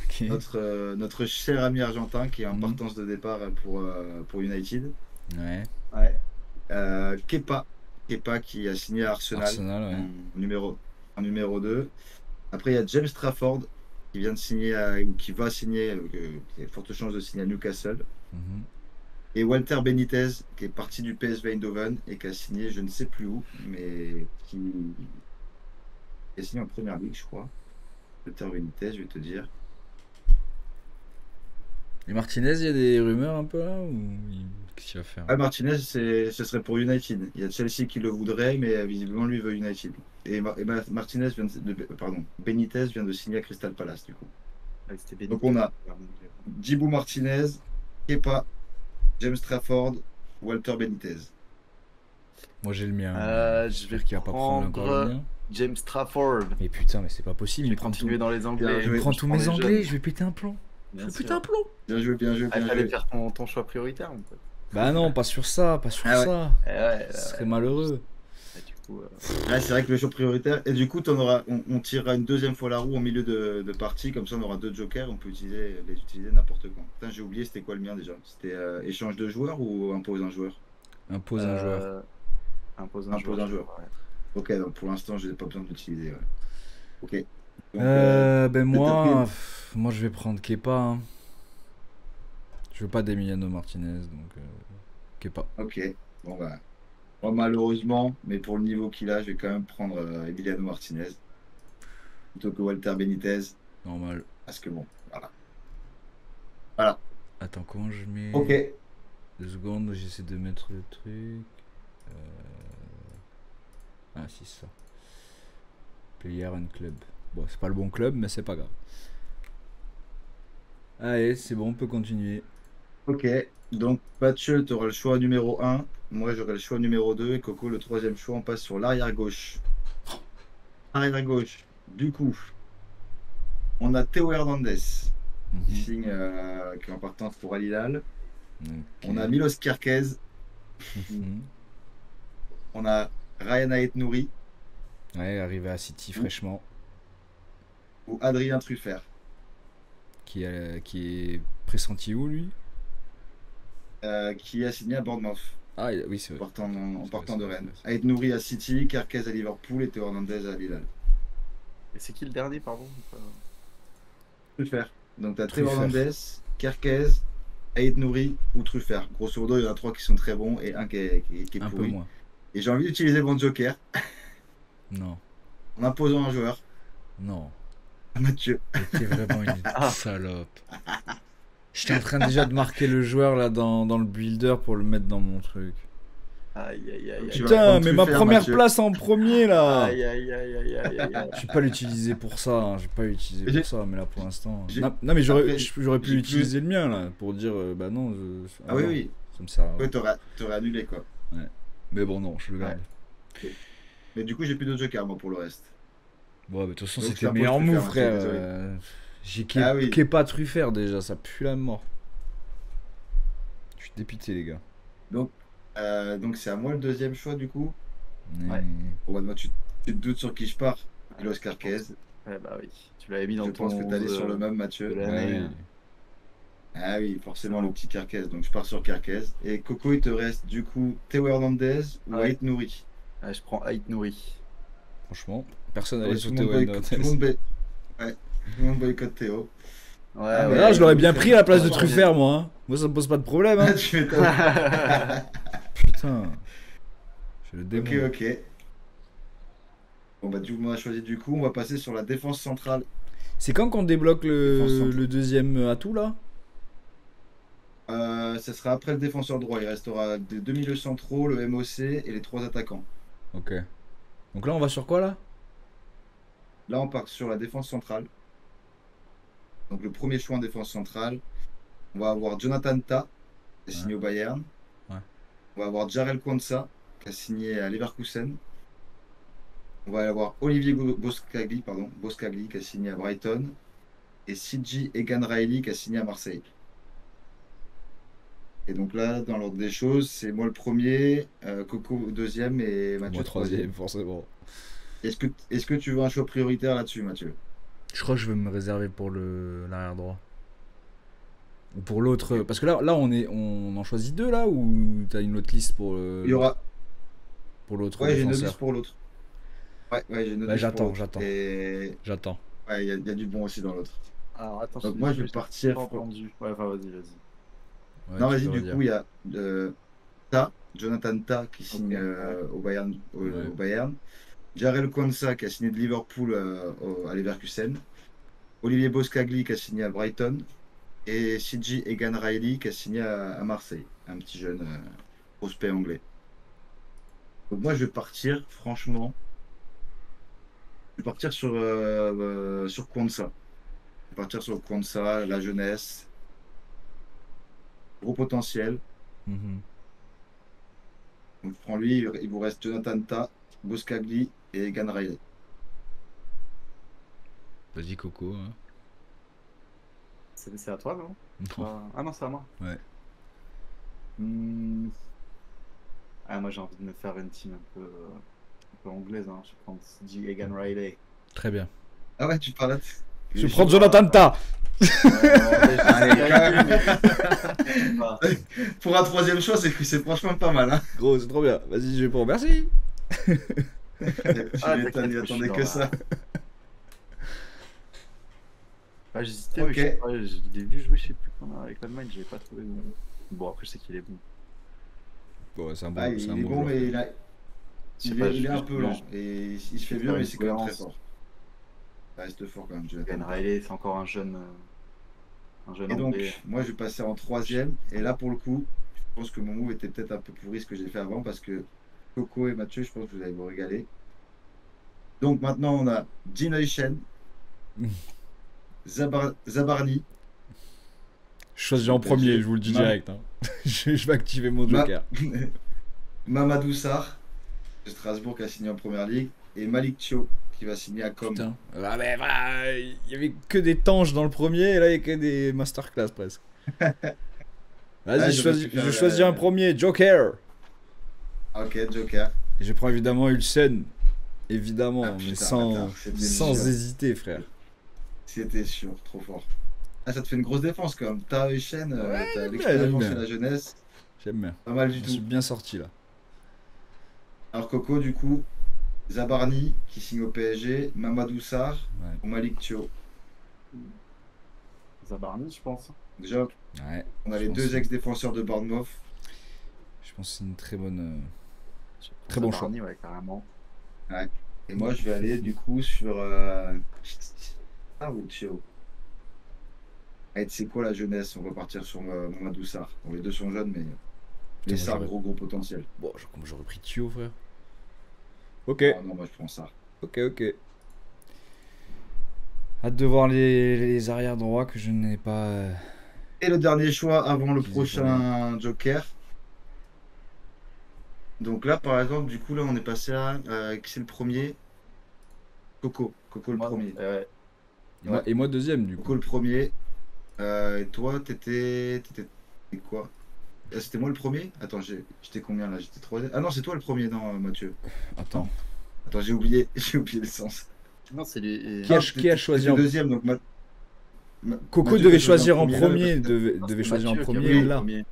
Ok. notre cher ami argentin qui est en partance de départ pour United. Ouais. Kepa qui a signé à Arsenal, Arsenal, ouais. en numéro 2. Après, il y a James Trafford qui vient de signer, qui va signer, qui a de fortes chances de signer à Newcastle. Mhm. Et Walter Benitez qui est parti du PSV Eindhoven et qui a signé, je ne sais plus où, mais qui a signé en première ligue, je crois. Walter Benitez, je vais te dire. Et Martinez, il y a des rumeurs un peu là ou qu'est-ce qu'il va faire? Ah, Martinez, ce serait pour United. Il y a Chelsea qui le voudrait, mais visiblement, lui veut United. Et Martinez Benitez vient de signer à Crystal Palace, du coup. Ouais, Donc on a Djibou Martinez, Kepa, James Trafford, Walter Benitez. Moi j'ai le mien. Je vais J'espère qu'il va pas prendre encore le mien. James Trafford. Mais putain, mais c'est pas possible. Je vais Il prend continuer dans les anglais. Il prend tous mes anglais, je vais péter un plomb. Bien sûr. Péter un plomb. Bien joué, bien joué, Ah, bien fallait joué. faire ton choix prioritaire, mon pote. Bah non, pas sur ça, pas sur Ah ouais. ça. Ouais, Ce serait malheureux. du coup, Ouais, c'est vrai que le choix prioritaire. Et du coup, on tirera une deuxième fois la roue en milieu de partie. Comme ça, on aura 2 jokers. On peut les utiliser n'importe quand. Putain, j'ai oublié, c'était quoi le mien déjà? C'était échange de joueurs ou impose un joueur? Impose un joueur. Impose Un un joueur. joueur. Ouais. Ok, donc pour l'instant, je n'ai pas besoin de l'utiliser. Ouais. Ok. Donc, Ben moi, quatrième. moi je vais prendre Kepa. Hein. Je veux pas d'Emiliano Martinez, donc Kepa. Ok. Bon, bah. Moi, malheureusement, mais pour le niveau qu'il a, je vais quand même prendre Emiliano Martinez plutôt que Walter Benitez. Normal. Parce que bon, voilà. Voilà. Attends, comment je mets... Ok. 2 secondes, j'essaie de mettre le truc. Ah si, ça. Player and club. Bon, c'est pas le bon club, mais c'est pas grave. Allez, c'est bon, on peut continuer. Ok. Donc, Mathieu, tu auras le choix numéro 1. Moi, j'aurai le choix numéro 2. Et Coco, le troisième choix. On passe sur l'arrière gauche. Arrière gauche. Du coup, on a Théo Hernandez qui signe, qui est en partance pour Al Hilal. Okay. On a Milos Kerkez. On a Ryan Aït-Nouri. Ouais, arrivé à City fraîchement. Ou Adrien Truffert. Qui est pressenti où, lui? Qui a signé à Bournemouth. Ah oui, c'est vrai. En partant de Rennes. Aït-Nouri à City, Kerkez à Liverpool et Théo Hernandez à Al Hilal. Et c'est qui le dernier, pardon? Truffert. Donc, tu as Théo Hernandez, Kerkez, Aït-Nouri ou Truffert. Grosso modo, il y en a 3 qui sont très bons et un qui est un pourri. peu moins. Et j'ai envie d'utiliser mon joker. Non. En imposant un joueur. Non. Mathieu. T'es vraiment une salope. J'étais en train déjà de marquer le joueur là dans le builder pour le mettre dans mon truc. Aïe aïe aïe. Putain, mais ma première place en premier là. Aïe aïe aïe aïe aïe aïe. Je vais pas l'utiliser pour ça, hein. Je vais pas l'utiliser pour ça, mais là pour l'instant. J'ai- Non, mais j'aurais Après, pu j'ai utiliser le mien là pour dire bah non. Ah oui, non, oui. Ça me sert à rien. Ouais, t'aurais annulé quoi. Mais bon, non, je le garde. Mais du coup, j'ai plus de joker moi pour le reste. Bon, mais de toute façon, Donc, c'était c'est un le peu meilleur Truffert, move, hein, frère. désolé. J'ai Ah oui. Kepa Truffert déjà, ça pue la mort. Je suis dépité, les gars. Donc c'est à moi le deuxième choix du coup. Ouais. Bon, bah, moi, tu te doutes sur qui je pars. Milos Kerkez. Ouais, bah oui. Tu l'avais mis dans Je ton. pense que t'allais sur le même, Mathieu. de l'année. Ouais. Ah oui, forcément le petit Kerkez. Donc je pars sur Kerkez. Et Coco, il te reste du coup Théo Hernandez ou Ouais. Aït-Nouri. Ouais, je prends Aït-Nouri. Franchement, personne Ouais, n'allait tout sur le monde Théo boycotte- tout le monde boy- ouais, tout le monde boycotte Théo. Ouais, Ah, Mais ouais, là, je l'aurais bien ouais. pris à la place de Ouais. Truffert, moi. Hein. Moi, ça me pose pas de problème. Hein. Tu m'étonnes. Putain. J'ai le démon. Ok. Bon bah du coup, on a choisi du coup. On va passer sur la défense centrale. C'est quand qu'on débloque Défense centrale. le deuxième atout, là? Ça sera après le défenseur droit. Il restera des deux milieux centraux, le MOC et les 3 attaquants. Ok. Donc là, on va sur quoi, là? Là, on part sur la défense centrale. Donc le premier choix en défense centrale, on va avoir Jonathan Tah, qui est signé au Bayern. Ouais. On va avoir Jarell Quansah, qui a signé à Leverkusen. On va avoir Olivier Boskagli, qui a signé à Brighton. Et Sigi Egan Riley, qui a signé à Marseille. Et donc là, dans l'ordre des choses, c'est moi le premier, Coco deuxième et Mathieu Moi, troisième. forcément. Est-ce que tu veux un choix prioritaire là-dessus, Mathieu? Je crois que je vais me réserver pour l'arrière droit. Ou pour l'autre. Parce que là on en choisit deux là ou t'as une autre liste pour Il y aura. pour l'autre Ouais, j'ai une défenseur? liste pour l'autre. Ouais, j'ai une Bah, liste pour l'autre. j'attends. Et J'attends. ouais, il y a du bon aussi dans l'autre. Alors attends, Donc moi, je vais j'ai partir. pas entendu. Ouais, enfin vas-y. Ouais, Non, tu vas-y, peux du redire. coup, il y a Jonathan Tah qui signe Ok. au Bayern. Ouais. Au Bayern. Jarell Quansah qui a signé de Liverpool à Leverkusen. Olivier Boskagli qui a signé à Brighton. Et Sigi Egan Riley qui a signé à Marseille. Un petit jeune prospect anglais. Donc moi, je vais partir, franchement. Je vais partir sur Quansah. Je vais partir sur Quansah, la jeunesse. Gros potentiel. Mhm. Donc je prends lui, il vous reste Jonathan Tah, Boskagli et Egan Riley. Vas-y, Coco. Hein. C'est à toi, non? Non. Ah non, c'est à moi. Ouais. Ah, moi j'ai envie de me faire une team un peu anglaise. Hein. Je vais prendre Sigi Egan Riley. Très bien. Ah ouais, tu parles là. Je prends Jonathan Tah. Pour un troisième choix, c'est franchement pas mal. Hein. Gros, c'est trop bien. Vas-y, je vais pour. Merci. Tu m'étonnes, il attendait que ça. Ah, j'hésitais, Ok. mais je sais pas, je l'ai vu jouer, je sais plus quand, avec l'Allemagne, j'avais pas trouvé bon. Bon, après, je sais qu'il est bon. Bon, c'est un Ah, bon, c'est un il est bon bon, joueur. mais Je sais pas, il est un juste, peu lent. Et il se fait je vieux, faire mais une c'est quand même très cohérence. fort. Ça reste fort quand même, Ben Jonathan. Riley, c'est encore un jeune Et anglais. donc, moi, je vais passer en troisième. Et là, pour le coup, je pense que mon move était peut-être un peu pourri ce que j'ai fait avant parce que Coco et Mathieu, je pense que vous allez vous régaler. Donc maintenant, on a Generation, Zabarni, Je choisis en premier, je vous le dis direct. Hein. Je vais activer mon joker. Mamadou Sarr, de Strasbourg, qui a signé en première ligue, et Malik Thio, qui va signer à Com. Putain. Ah, mais voilà, il y avait que des tanges dans le premier, et là, il y a que des masterclass presque. Vas-y, je choisis un premier, Joker. Ok, Joker. Et je prends évidemment Ulsen. Évidemment, Ah, mais putain, sans sûr. hésiter, frère. C'était sûr, trop fort. Ah, ça te fait une grosse défense quand même. T'as Euchen, Ouais, t'as j'aime l'expérience bien. et la jeunesse. J'aime bien. Pas mal du Je tout. suis bien sorti là. Alors Coco, du coup, Zabarni, qui signe au PSG, Mamadou Sarr Ouais. ou Malik Thio. Zabarni, je pense. Déjà, Ouais, on a je les pense deux que- ex-défenseurs de Bournemouth. Je pense que c'est une très bonne. Très bon Zabarni, ouais, carrément. Ouais. Et moi, je vais aller du coup sur. Ah, ou Thio. Allez, tu sais quoi, la jeunesse? On va partir sur Mamadou Sarr. Bon, les deux sont jeunes, mais Putain, Sarr, moi, gros potentiel. bon, comme j'aurais pris Thio, frère. Ok, Oh non, moi, je prends Sarr. ok. Hâte de voir les arrières droits que je n'ai pas. Et le dernier choix avant le Qu'ils aient prochain Joker. Donc là, par exemple, du coup, là, on est passé à. Qui c'est le premier? Coco. Coco le premier. Ouais. Et moi deuxième, du coup. Coco le premier. Et toi, t'étais quoi? C'était moi le premier? Attends, j'étais combien là? J'étais troisième. Ah non, c'est toi le premier, non, Mathieu? Attends. Attends, j'ai oublié, j'ai oublié le sens. Non, c'est les. Qui a choisi en deuxième, donc Coco Mathieu, devait t'as choisir en là, premier, parce que devait choisir en Mathieu qui a premier pris le là. premier.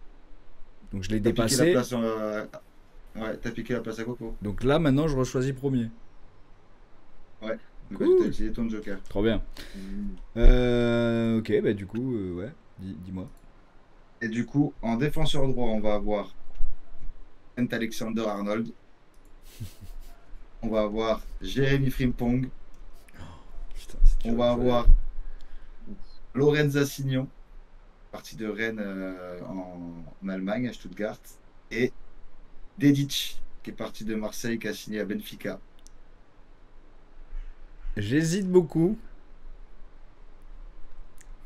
Donc je l'ai t'as piqué la dépassé. place Ouais, t'as piqué la place à Coco. Donc là maintenant je rechoisis premier. Ouais. Donc Cool. t'as utilisé ton Joker. Trop bien. Mm. Ok, bah du coup, ouais, dis-moi. Et du coup, en défenseur droit, on va avoir Trent Alexander-Arnold. On va avoir Jérémy Frimpong. Putain, On va avoir Lorenza Signon, parti de Rennes en Allemagne, à Stuttgart. Et Dedic, qui est parti de Marseille, qui a signé à Benfica. J'hésite beaucoup.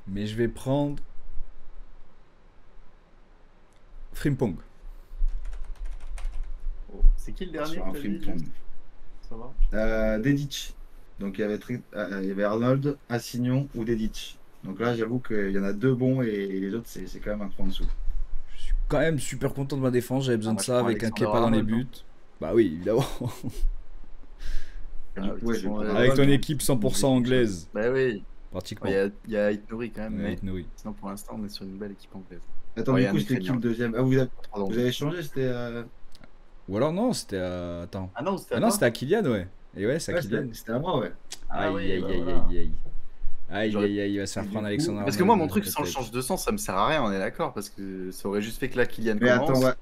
Mais je vais prendre Frimpong. Oh, c'est qui le dernier Sur un que t'as dit, Frimpong. juste Ça va? Dedic. Donc il y avait Arnold, Assignon ou Dedic. Donc là, j'avoue qu'il y en a deux bons et les autres, c'est quand même un cran en dessous. Je suis quand même super content de ma défense. J'avais besoin moi, de je ça prends avec un Alexander Kepa dans les Arnold, buts. Bah oui, évidemment. Ah, Du coup, ouais, je vais prendre Avec ton Arnold. équipe 100% anglaise, Bah oui, pratiquement. il y a Aït-Nouri quand même, Ouais, mais Aït-Nouri. sinon pour l'instant on est sur une belle équipe anglaise. Attends, Ouais, du un coup, c'était qui Ukrainien. le deuxième? Ah, Pardon. vous avez changé, c'était. Ou alors non, c'était à... Attends. Ah non, c'était Ah à non, toi. c'était à Kylian, ouais. Et ouais, c'est à Ouais, Kylian. c'était à moi, ouais. Ah Aïe, oui, aïe, bah aïe, voilà. aïe, aïe. Aïe, J'aurais- aïe, aïe, il va se faire Et du prendre coup- Alexandre Parce que moi, mon Arnold, truc, si on peut-être. change de sens, ça me sert à rien, on est d'accord, parce que ça aurait juste fait que là, Kylian Mais commence. attends, ouais.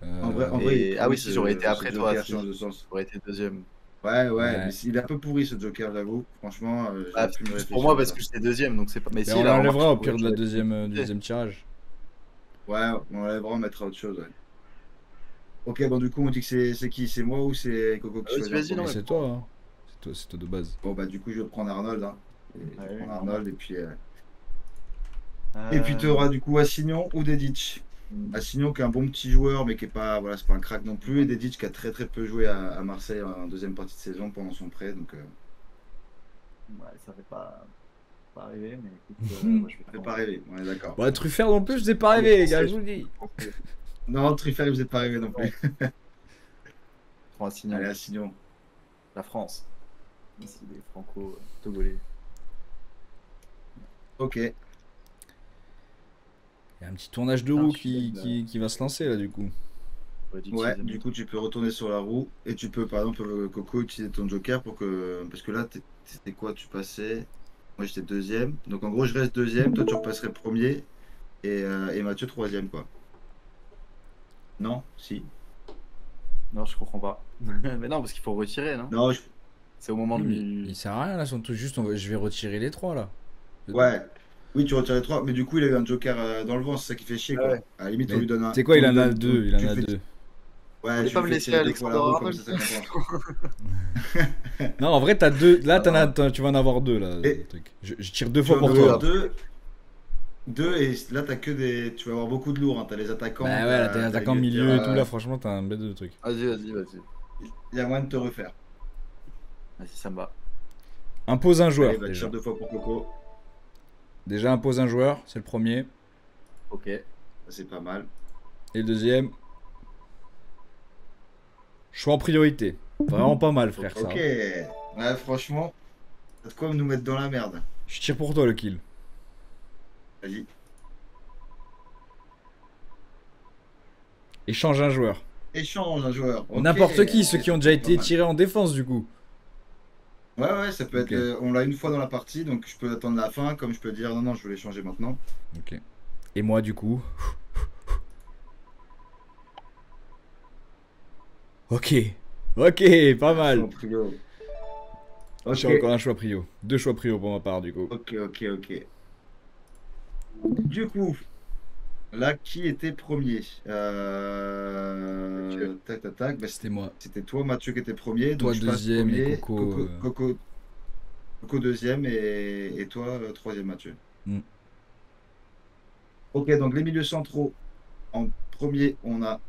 Euh, En vrai, Et- il ah oui, ce- si j'aurais été ce après toi, Joker si. change de sens. Ça aurait été deuxième. Ouais, Ouais. mais il est un peu pourri ce Joker, j'avoue. Franchement, Ah, j'aurais pu me juste réfléchir pour moi, à parce ça. que j'étais deuxième, donc c'est pas. Mais Mais si, on la remarque, l'enlèvera au je pire de la pourrais- deuxième, du deuxième tirage. Ouais, on enlèvera, on mettra autre chose, ouais. Ok, bon, du coup, on dit que c'est qui? C'est moi ou c'est Coco qui Vas-y, choisit en vas-y, premier? non, Mais mais c'est toi, hein. C'est toi de base. Bon, bah, du coup, je vais prendre Arnold, hein. Je vais Ouais, prendre normal. Arnold, et puis tu auras du coup Assignon ou Dedic. Hmm. Assignon qui est un bon petit joueur, mais qui est pas, voilà, c'est pas un crack non plus. Et Dedic qui a très peu joué à Marseille en deuxième partie de saison pendant son prêt. Donc, Ouais, ça fait pas arriver, mais écoute, moi, je vais ça fait pas rêver, on est d'accord. Bon, Truffert non plus, je faisais pas rêver, les gars, je vous le dis. Non, Truffert, il faisait pas rêver non plus. Prends un signal. Allez, Assignon. La France. Ici, les franco-togolais. Ok. Il y a un petit tournage de roue qui va se lancer là, du coup. Ouais, du coup, tu peux retourner sur la roue et tu peux, par exemple, Coco, utiliser ton joker parce que là, c'était quoi? Tu passais. Moi, j'étais deuxième. Donc, en gros, je reste deuxième. Toi, tu repasserais premier. Et Mathieu, troisième, quoi. Non? Si. Non, je comprends pas. Mais non, parce qu'il faut retirer, non? Non, C'est au moment Mais du. il sert à rien là, son truc. Juste, je vais retirer les 3 là. ouais. Oui, tu retires les trois. Mais du coup, il a eu un joker dans le vent. C'est ça qui fait chier, quoi. Ouais. À la limite, on Mais lui donne un. tu sais quoi, on il lui en a donne- deux. Il en tu a le fais- deux. Ouais, Allez tu pas le me fais laisser tirer deux fois la roue, Alexandre comme ça compense. Non, en vrai, t'as deux. Là, Ah. tu vas en avoir deux là. Et- le truc. Je tire deux Tu fois vas en pour avoir toi. deux, et là, t'as que des. Tu vas avoir beaucoup de lourds. Hein. T'as les attaquants. Bah ouais, là, t'es t'as attaquant les milieu et tirs, tout. Là, franchement, t'as un bête de truc. Vas-y. Il y a moyen de te refaire. Vas-y, ça me va. Impose un joueur. Allez, va Déjà. tire deux fois pour Coco. Déjà, impose un joueur. C'est le premier. Ok. Ça, c'est pas mal. Et le deuxième. Choix en priorité. Vraiment pas mal, frère, ça. Ok. Ouais, franchement, t'as de quoi nous mettre dans la merde. Je tire pour toi le kill. Vas-y. Échange un joueur. Échange un joueur. Ok. N'importe qui, ceux Ok, qui ont ça déjà peut être été pas mal. tirés en défense, du coup. Ouais, ça peut Ok. être. On l'a une fois dans la partie, donc je peux attendre la fin, comme je peux dire non, je veux l'échanger maintenant. Ok. Et moi, du coup. Ok. Ok, pas mal. Son trio. J'ai Ok. encore un choix prio. Deux choix prio pour ma part, du coup. Ok. Du coup, là, qui était premier Tac. Bah, C'était moi. c'était toi, Mathieu, qui était premier. Toi, Donc je passe deuxième, et premier. Coco, Coco deuxième et toi, troisième, Mathieu. Mm. Ok, donc les milieux centraux. En premier, on a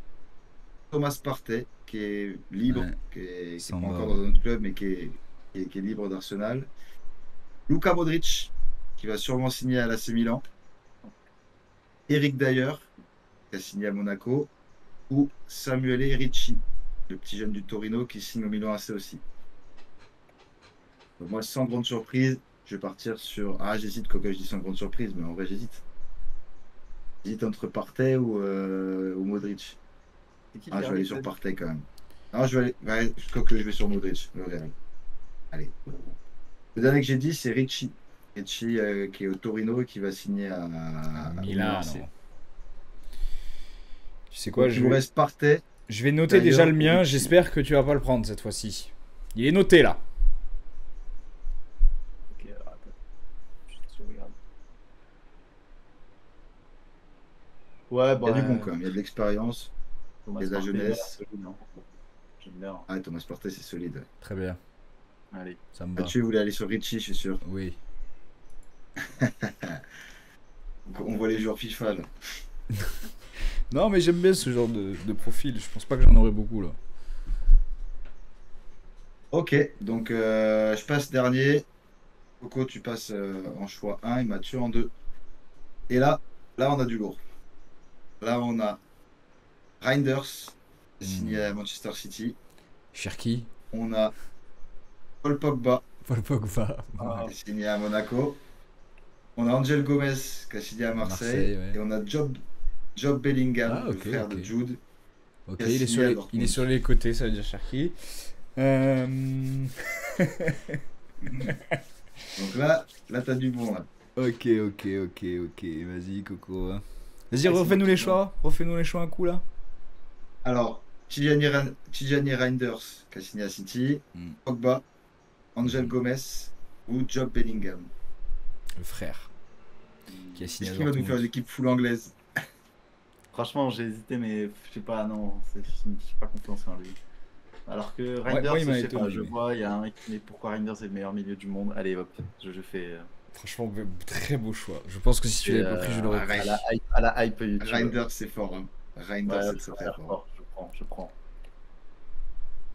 Thomas Partey, qui est libre, Ouais. qui est S'en pas va, encore ouais. dans notre club, mais qui est libre d'Arsenal. Luka Modric, qui va sûrement signer à l'AC Milan. Eric Dyer, qui a signé à Monaco. Ou Samuele Ricci, le petit jeune du Torino, qui signe au Milan AC aussi. Donc moi, sans grande surprise, je vais partir sur... Ah, j'hésite, quoi que je dis sans grande surprise, mais en vrai, j'hésite. J'hésite entre Partey ou Modric. C'est qui Ah, le je vais aller dernier sur que t'as Partey quand même. Non, je vais aller. Ouais, je vais sur Modric, le Real. Allez. Le dernier que j'ai dit, c'est Ricci. Ricci, qui est au Torino et qui va signer au Milan. AC. Tu sais quoi, Donc, il vous reste Partey. je vais noter D'ailleurs, déjà le mien. Ricci. J'espère que tu vas pas le prendre cette fois-ci. Il est noté là. Ok, alors, attends. Je regarde. Ouais, Il y a du bon bah. quand même, il y a de l'expérience. Thomas il y a de la Partey, jeunesse. solide, hein. J'aime bien. Ah, Thomas Partey, c'est solide. Très bien. Allez. Ça me va. Mathieu voulait aller sur Ricci, je suis sûr. Oui. Donc, on voit les joueurs FIFA là. Non, mais j'aime bien ce genre de profil. Je pense pas que j'en aurai beaucoup là. Ok, donc je passe dernier. Coco, tu passes en choix 1 et Mathieu en 2. Et là, on a du lourd. Là, on a Reinders, signé à Manchester City. Cherki. On a Paul Pogba, Paul Pogba. Ah. qui est signé à Monaco. On a Angel Gomez, qui a signé à Marseille. Marseille, ouais. Et on a Job Bellingham, Ah, ok, le frère ok. de Jude. Ok, Qui a il est, signé à il Dortmund. est sur les côtés, ça veut dire Cherki. Donc là t'as du bon. Là. Ok. Vas-y, Coco. Vas-y, Vas-y, refais-nous les Mathieu. choix. Refais-nous les choix un coup là. Alors, Tijani Reinders, qui a signé à City. Mm. Pogba, Angel Gomez ou Job Bellingham. Le frère. Qui a signé Est-ce à qu'il va nous faire Dortmund. une équipe full anglaise? Franchement, j'ai hésité, mais je sais pas, non, je suis pas confiance en lui. Alors que Reinders, moi, il m'a je sais étonné, pas, je mais- vois, il y a un mais pourquoi Reinders est le meilleur milieu du monde? Allez hop, je fais Franchement, très beau choix. Je pense que si tu l'avais pas pris, je l'aurais pris. à la hype YouTube. Reinders, c'est fort. Hein. Reinders, Ouais, c'est très fort. je prends.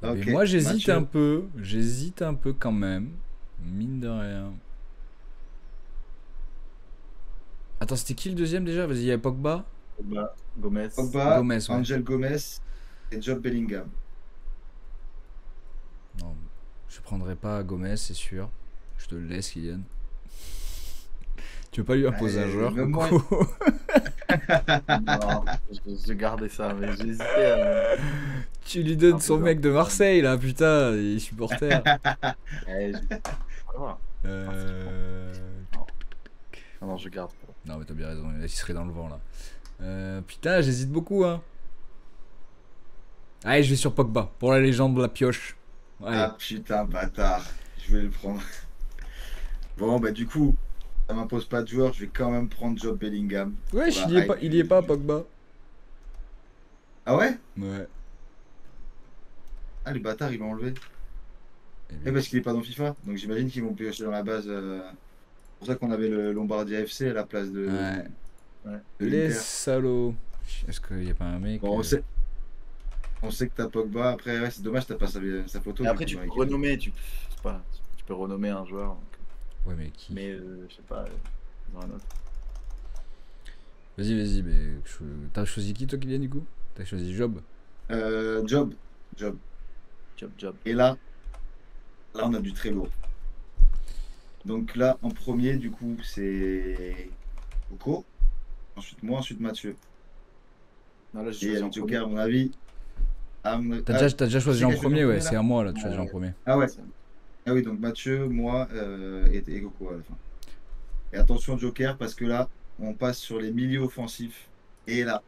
Mais Ok, moi, j'hésite Mathieu. un peu. J'hésite un peu quand même. Mine de rien. Attends, c'était qui le deuxième déjà? Vas-y, il y a Pogba. Pogba, Gomez. Pogba, Gomez, ouais. Angel Gomez et Job Bellingham. Non, je prendrai pas Gomez, c'est sûr. Je te le laisse, Kylian. Tu veux pas lui imposer un joueur, même Coco? Non, j'ai gardé ça, mais j'ai hésité à. Tu lui donnes Un son peu mec de Marseille, là, putain, il est supporter. Ouais, voilà. Euh... non, je garde. Non, mais t'as bien raison, il serait dans le vent là. Putain, j'hésite beaucoup, hein. Allez, je vais sur Pogba, pour la légende de la pioche. Allez. Ah putain, bâtard. Je vais le prendre. Bon, bah du coup, ça m'impose pas de joueur, je vais quand même prendre Job Bellingham. Wesh, il y est pas, Pogba. Ah ouais? Ouais. Ah, les bâtards, ils l'ont enlevé. Et parce qu'il est pas dans FIFA, donc j'imagine qu'ils vont piocher dans la base. C'est pour ça qu'on avait le Lombardia FC à la place de. Ouais. de Les l'Inter. salauds. Est-ce qu'il y a pas un mec Bon, on sait que t'as Pogba. Après, ouais, c'est dommage, t'as pas sa photo. Et après, du tu coup, peux avec- renommer, tu peux renommer un joueur. Donc. Ouais, mais qui? Mais je sais pas, dans un autre. Vas-y, mais t'as choisi qui toi, Kylian, du coup? T'as choisi Job? Job. Job. Et là, on a du très lourd. Donc là, en premier, du coup, c'est Coco. Ensuite moi, ensuite Mathieu. Non, là, Et j'ai le Joker, à mon avis. T'as déjà choisi c'est en qui a choisi premier, en ouais, premier, c'est là à moi là, tu choisis en premier. Ah ouais. Ah oui, donc Mathieu, moi et Coco à la fin. Et attention Joker, parce que là, on passe sur les milieux offensifs. Et là,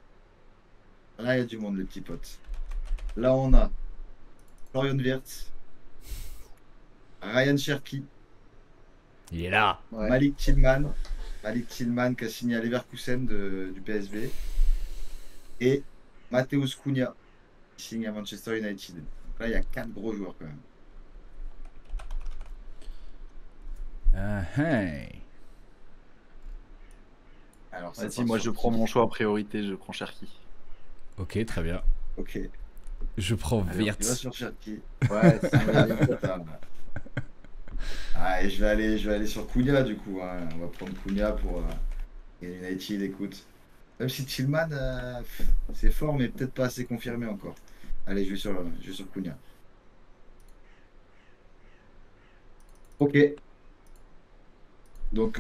il y a du monde, les petits potes. Là, on a Florian Wirtz, Ryan Cherki, Il est là. Ouais. Malik Tillman qui a signé à Leverkusen du PSV. Et Mateusz Cunha qui signe à Manchester United. Donc là, il y a 4 gros joueurs quand même. Hey. Alors, ça Vas-y, part moi sur je prends qui? mon choix en priorité, je prends Cherki. Ok, très bien. Ok. Je prends Alors, tu vas Wirtz. sur Cherki. Ouais, Ah, et je vais aller sur Cunha du coup. Hein. On va prendre Cunha pour United, écoute. Même si Tillman, c'est fort, mais peut-être pas assez confirmé encore. Allez, je vais sur Cunha. Ok. Donc,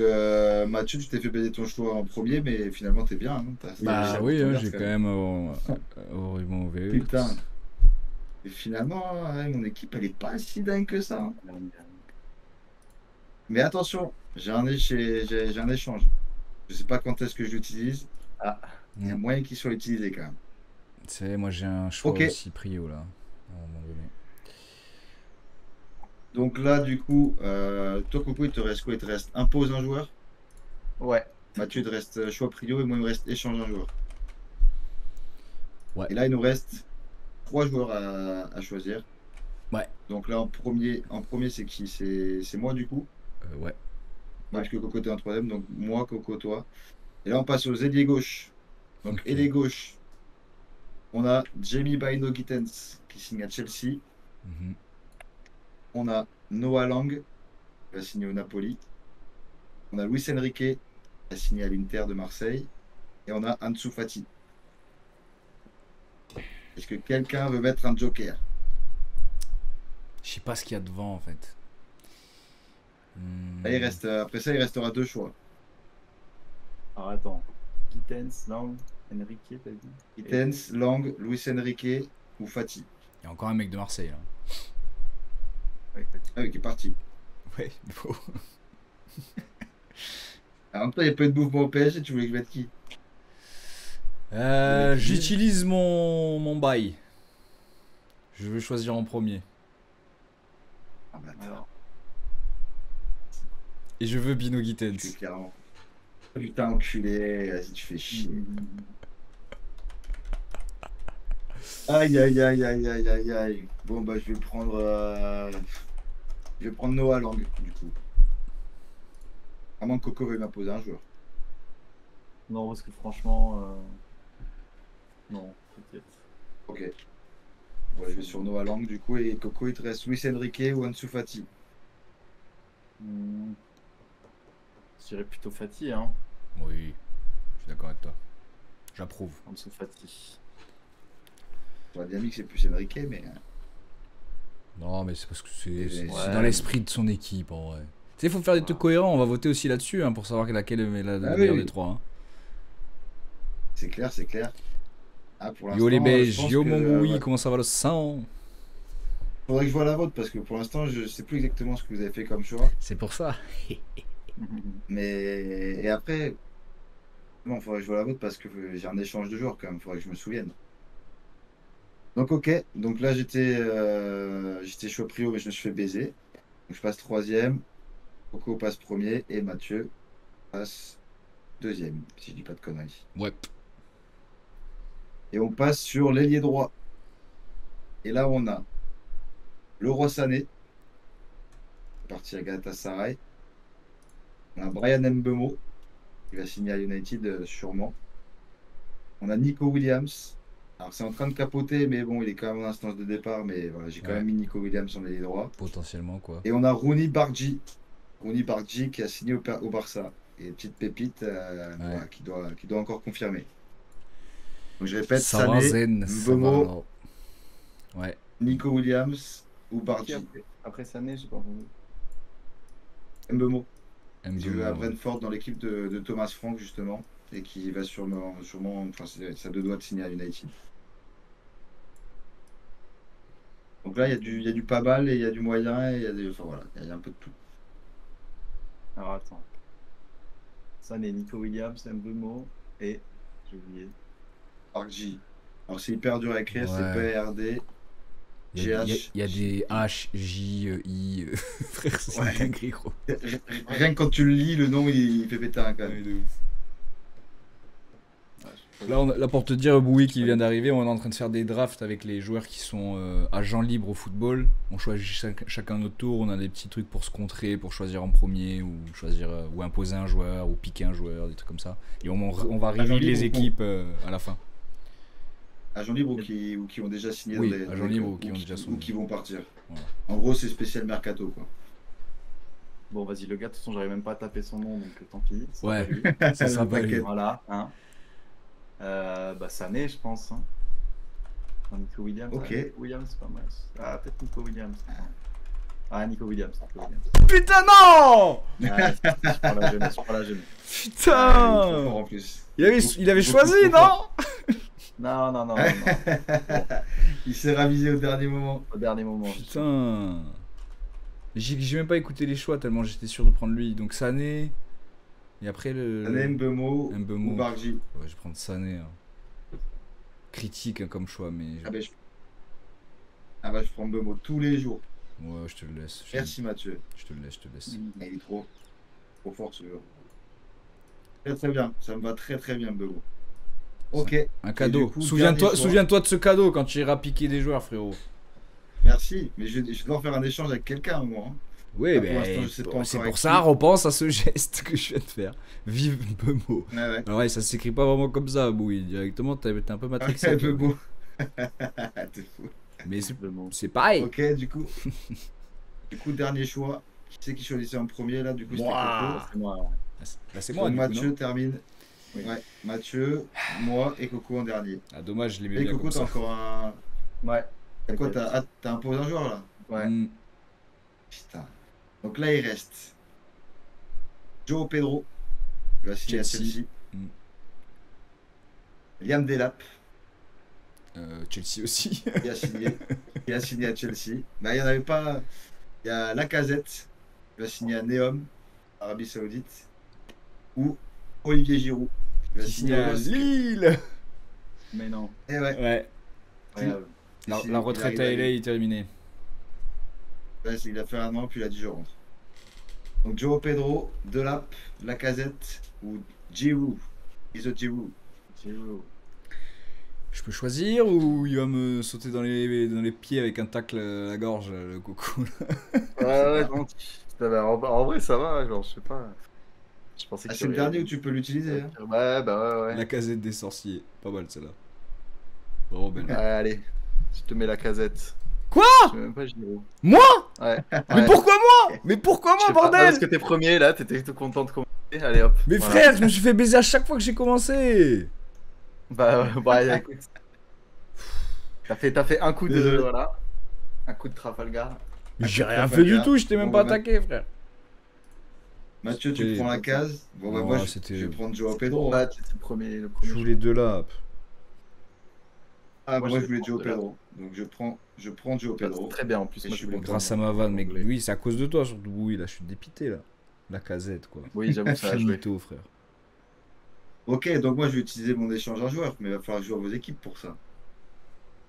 Mathieu, tu t'es fait payer ton choix en premier, mais finalement, t'es bien. Hein. T'as réussi Bah à oui, retomber j'ai quand même horriblement Wirtz. Putain. Et finalement, ouais, mon équipe, elle est pas si dingue que ça. Hein. Mais attention, j'ai un échange. Je sais pas quand est-ce que je l'utilise. Ah, Il y a moyen qu'il soit utilisé quand même. C'est moi j'ai un choix Ok. aussi prio là. À un moment donné. Donc là, du coup, toi, Coco, il te reste quoi? Il te reste impose un joueur. ouais. Mathieu, il te reste choix prio. Et moi, il me reste échange un joueur. Ouais. Et là, il nous reste 3 joueurs à choisir. Ouais. Donc là, en premier c'est qui? C'est moi, du coup. Ouais. Parce que Coco, t'es en troisième. Donc moi, Coco, toi. Et là, on passe aux ailiers gauche. Donc, Ok. ailier gauche, on a Jamie Bynoe Gittens qui signe à Chelsea. Mhm. On a Noah Lang qui va signer au Napoli. On a Luis Enrique qui a signé à l'Inter de Marseille. Et on a Ansu Fati. Est-ce que quelqu'un veut mettre un joker? Je sais pas ce qu'il y a devant en fait. Là, après ça, il restera 2 choix. Alors attends. Gittens, Lang, Enrique, t'as dit Gittens, Lang, Luis Enrique ou Fati. Il y a encore un mec de Marseille là. Ouais, Ah oui, qui est parti. Ouais, il faut. En même temps, il n'y a pas eu de mouvement au PSG. Tu voulais que je mette qui? J'utilise mon bail. Je veux choisir en premier. Ah bah, Alors, Et je veux Bino tu Gittens. es clairement. Putain, enculé. Vas-y, tu fais chier. Aïe, aïe, aïe, aïe, aïe, aïe, aïe. Bon, bah, je vais prendre Noah Lang, du coup. À moins que Coco veuille m'imposer un joueur. non, parce que franchement, non, peut-être. Ok. Ouais, je vais sur Noah Lang, du coup. Et Coco, il te reste Luis Enrique ou Ansu Fati. Je dirais plutôt Fati, hein. Oui, je suis d'accord avec toi. J'approuve. En dessous Fati. J'aurais bien mis que c'est plus Enrique, mais. Non, mais c'est parce que c'est Ouais. dans l'esprit de son équipe en vrai. Tu sais, il faut faire des trucs cohérents. On va voter aussi là-dessus hein, pour savoir laquelle est la meilleure oui. des trois. Hein. C'est clair, c'est clair. Ah, pour Yo les l'instant, je Belges, pense yo que, mon Moui, ouais. comment ça va le sang? Faudrait que je vois la vôtre parce que pour l'instant, je sais plus exactement ce que vous avez fait comme choix. C'est pour ça. Mais et après, bon, faudrait que je vois la vôtre parce que j'ai un échange de joueurs quand même, faudrait que je me souvienne. Donc ok, donc là j'étais choix prio, mais je me suis fait baiser. Donc je passe troisième, Coco passe premier et Mathieu passe deuxième, si je dis pas de conneries. Ouais. Et on passe sur l'ailier droit. Et là on a Leroy Sané, parti à Galatasaray. On a Brian Mbeumo, qui va signer à United sûrement. On a Nico Williams. Alors c'est en train de capoter, mais bon, il est quand même en instance de départ. Mais voilà, j'ai quand même mis Nico Williams en ailier droit. Potentiellement, quoi. Et on a Rooney Bargi. Rooney Bargi qui a signé au Barça. Et petite pépite voilà, qui doit encore confirmer. Donc je répète, Sané, Mbeumo, ouais. Nico Williams ou Bargi. Après Sané, j'ai pas entendu. Mbeumo. Il joue à Brentford dans l'équipe de Thomas Frank justement. Et qui va sûrement enfin, ça deux doigts de signer à United. Donc là, il y a du pas mal et il y a du moyen et il y a des. Enfin voilà, il y a un peu de tout. Alors attends. Sané, Nico Williams, Mbeumo et. J'ai oublié. Bargi. Alors c'est hyper dur à écrire, c'est PRD. Il y a des H, J, I. Frère, c'est une dinguerie, gros. Rien que quand tu le lis, le nom il fait péter un câble. Ouais, de ouf. Là, pour te dire, Boui qui vient d'arriver, on est en train de faire des drafts avec les joueurs qui sont agents libres au football. On choisit chacun notre tour, on a des petits trucs pour se contrer, pour choisir en premier, ou choisir ou imposer un joueur, ou piquer un joueur, des trucs comme ça. Et on va reveal les équipes à la fin. Agents libres ou qui ont déjà signé oui, dans des agents libres ou qui ont déjà ou qui vont partir. Voilà. En gros, c'est spécial mercato quoi. Bon, vas-y, le gars, de toute façon, j'arrive même pas à taper son nom, donc tant pis. Ouais, ça sera pas lui. Voilà, hein. Bah Sané, je pense. Hein. Nico Williams. Ok. Williams, c'est pas mal. Ah, peut-être Nico Williams. Ah, Nico Williams. Putain, non! Ah, je prends la jeunesse. Putain! En plus. Il avait choisi, non? Non. Il s'est ravisé au dernier moment. Au dernier moment. Putain. J'ai même pas écouté les choix tellement j'étais sûr de prendre lui. Donc Sané. Et après Sané, Mbeumo ou Bargi. Ouais, je vais prendre Sané. Hein. Critique hein, comme choix, mais. Ah bah je prends Mbeumo tous les jours. Ouais, je te le laisse. Merci Mathieu. Je te le laisse. Il est trop fort ce joueur. Très bien, ça me va très bien Mbeumo. Ok. Un cadeau. Souviens-toi de ce cadeau quand tu iras piquer des joueurs, frérot. Merci, mais je dois faire un échange avec quelqu'un, moi. Hein. Oui, mais c'est pour ça, repense à ce geste que je viens de faire. Vive Mbeumo. Ouais. Alors ouais, ça s'écrit pas vraiment comme ça, oui. Directement, t'es un peu matrixé. Mbeumo. T'es fou. Mais c'est pareil. Ok, du coup, dernier choix. Qui c'est qui choisissait en premier, là, du coup, c'était Coco. C'est moi. Là, c'est moi, Mathieu termine. Oui. Ouais, Mathieu, moi et Coco en dernier. Ah, dommage, je l'ai mis bien bien Coco, comme ça. t'as encore un... Ouais. T'as quoi, t'as imposé un joueur, là? Ouais. Putain. Donc là, il reste João Pedro, il va signer à Chelsea. Liam Delap. Chelsea aussi. qui a signé à Chelsea. Bah, il n'y en avait pas. Il y a Lacazette, qui va signer à Neom, Arabie Saoudite. Ou Olivier Giroud, qui va signer à Lille. Mais non. Et ouais. La retraite à LA est terminée. Il a fait un an, puis il a dit je rentre. Donc João Pedro, Delap, Lacazette ou Giroud. Giroud. Je peux choisir ou il va me sauter dans les pieds avec un tacle à la gorge, le Coco? Ouais, non. En vrai, ça va, genre, je sais pas. Je pensais que c'est le dernier où tu peux l'utiliser. Hein. Ouais. Lacazette des sorciers. Pas mal celle-là. Vraiment belle. Allez, je te mets Lacazette. Quoi? Je sais même pas Giroud. Moi? Ouais. Mais pourquoi moi, bordel? Parce que t'es premier là, t'étais tout content de commencer. Allez hop. Mais voilà. Frère, je me suis fait baiser à chaque fois que j'ai commencé. Bah écoute. T'as fait un coup de voilà. Un coup de Trafalgar. Mais j'ai rien fait du tout, je t'ai même pas attaqué, frère. Mathieu, tu prends la case. Bon, bah, moi, je vais prendre João Pedro. Bah, c'était le premier. Je voulais deux là. Ah, moi, je voulais João Pedro. Donc, je prends João Pedro. Très bien, en plus. Moi, grâce à ma vanne, mec. Oui, c'est à cause de toi, surtout. Oui, là, je suis dépité, là. La casette, quoi. Oui, j'avoue, ça a joué. Finito, frère. Ok, donc moi je vais utiliser mon échange en joueur, mais il va falloir jouer à vos équipes pour ça.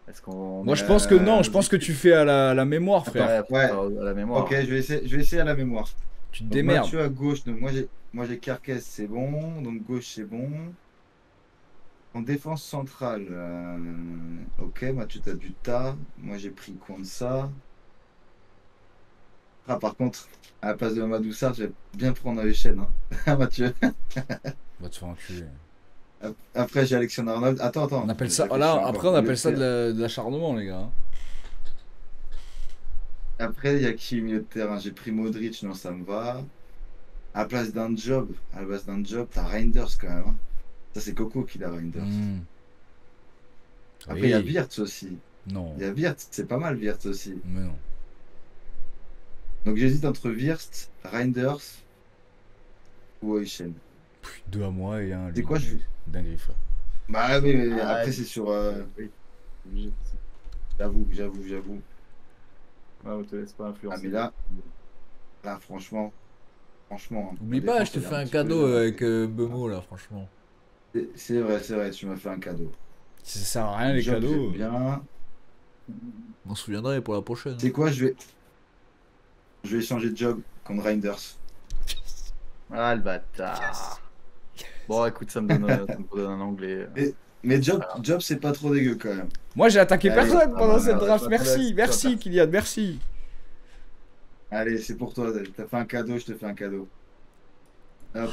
Est-ce qu'on. Moi, je pense que non, je pense que tu fais à la mémoire, frère. Ouais, Ouais. à la mémoire. Ok, je vais essayer à la mémoire. Tu te Donc démerdes. Mathieu à gauche, donc moi j'ai Carcass, c'est bon. Donc gauche, c'est bon. En défense centrale, ok, Mathieu, t'as du tas. Moi j'ai pris Kwanza. Ah, par contre, à la place de Mamadou Sarr, je vais bien prendre les chaînes, hein. Mathieu. Va te faire enculer. Après, j'ai Alexandre Arnold. Attends. On appelle Je ça. réfléchis Là, encore. après, on appelle ça de l'acharnement, les gars. Après, il y a qui au milieu de terrain? J'ai pris Modric, non, ça me va. À la place d'un job, t'as Reinders quand même, hein. Ça, c'est Coco qui l'a Reinders. Hmm. Après, il y a Oui. Wirtz aussi. Non. Il y a Wirtz, c'est pas mal Wirtz aussi. Mais non. Donc, j'hésite entre Wirtz, Reinders ou Oishen. 2 à moi et un. C'est quoi, je. Dinguerie, frère. Bah oui, mais Ah, après, ouais. c'est sur. Oui. J'avoue. Ouais, on te laisse pas Ah, influencer. mais là, franchement. Franchement. Oublie la pas, défense, je te elle est fais un petit cadeau peu- avec Bemo là, franchement. C'est vrai, tu m'as fait un cadeau. Ça sert à rien, les Job, cadeaux. j'aime bien. On se souviendrait pour la prochaine. C'est quoi, je vais changer de job contre Reinders. Ah, le bâtard. Bon, écoute, ça me donne un anglais. Mais job, c'est pas trop dégueu quand même. Moi, j'ai attaqué Allez, personne pendant ah, cette ouais, draft. ouais, Merci, ouais, merci, ouais. Kylian, merci. Allez, c'est pour toi. T'as fait un cadeau, je te fais un cadeau. Hop.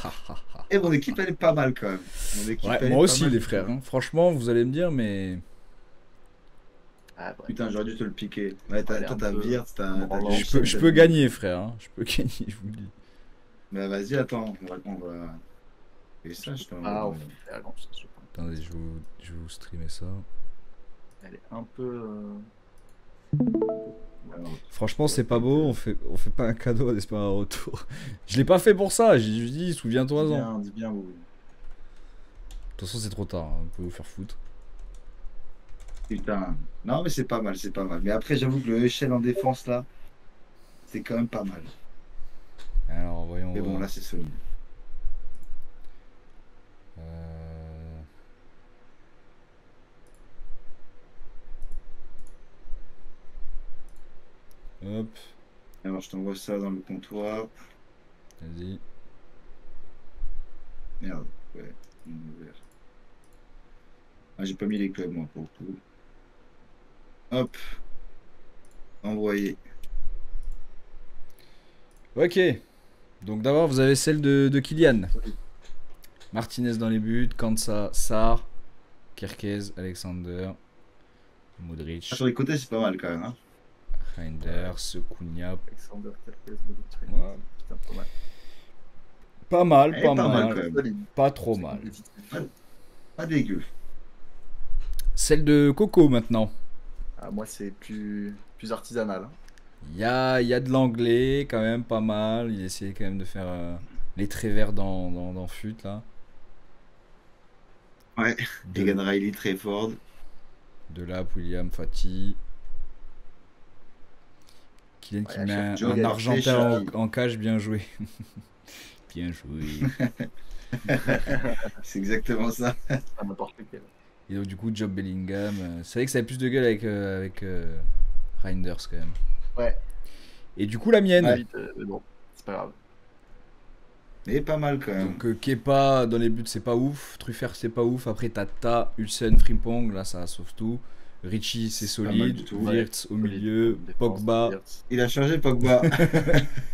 Et mon équipe, elle est pas mal quand même. Mon équipe, Ouais, elle est moi pas aussi, mal. les frères. Hein. Franchement, vous allez me dire, mais. Ah, bah, Putain, j'aurais dû te le piquer. Ouais, toi, Allez, t'as un peu Wirtz, t'as branlant. Je peux gagner, frère. Hein. Je peux gagner, je vous le dis. Mais vas-y, attends, on va. Et ça, je t'en. Ah, on fait la grand chose, je pense. Attendez, je vais vous streamer ça. Elle est un peu. Alors, Franchement, c'est pas beau. On fait pas un cadeau à d'espérer un retour. Je l'ai pas fait pour ça. J'ai juste dit, souviens-toi-en. Dis bien, oui. De toute façon, c'est trop tard. Hein. Vous pouvez vous faire foutre. putain. Non, mais c'est pas mal, c'est pas mal. Mais après, j'avoue que le échelle en défense, là, c'est quand même pas mal. Alors, voyons Mais bon, voir. là, c'est solide. Hop, Alors, je t'envoie ça dans le comptoir. vas-y. Merde, ouais, il est ouvert. Ah, j'ai pas mis les clubs, moi, pour le coup. Hop. Envoyé. Ok. Donc d'abord, vous avez celle de Kylian. Martinez dans les buts, Kansa, Sarr, Kerkez, Alexander, Modric, Ah, sur les côtés, c'est pas mal quand même. Hein. Reinders, Cunha. Alexander Terpez, Modric. Ouais. Putain, pas mal. Pas mal, Elle est pas pas mal, mal. quand même. Solide. Pas trop mal. Pas dégueu. Celle de Coco maintenant. Ah, moi, c'est plus artisanal. Hein. Il y a de l'anglais quand même pas mal. Il essayait quand même de faire les traits verts dans FUT là. Ouais. De, Egan Riley, Trefford. de là, William, Fati. Kylian qui Ouais, met chef Joe, un il a Argentin fait en cage, bien joué. Bien joué. C'est exactement ça. Pas n'importe lequel. Et donc du coup, Job Bellingham. C'est vrai que ça avait plus de gueule avec Reinders quand même. Ouais. Et du coup, la mienne. Vite, mais bon, c'est pas grave. Mais pas mal quand même. Donc Kepa dans les buts c'est pas ouf, Truffert c'est pas ouf, après t'as Ta, Hudson, Frimpong, là ça sauve tout, Richie c'est pas mal solide, du tout. Wirtz au Solide, milieu, défense, Pogba, Wirtz. Il a changé Pogba.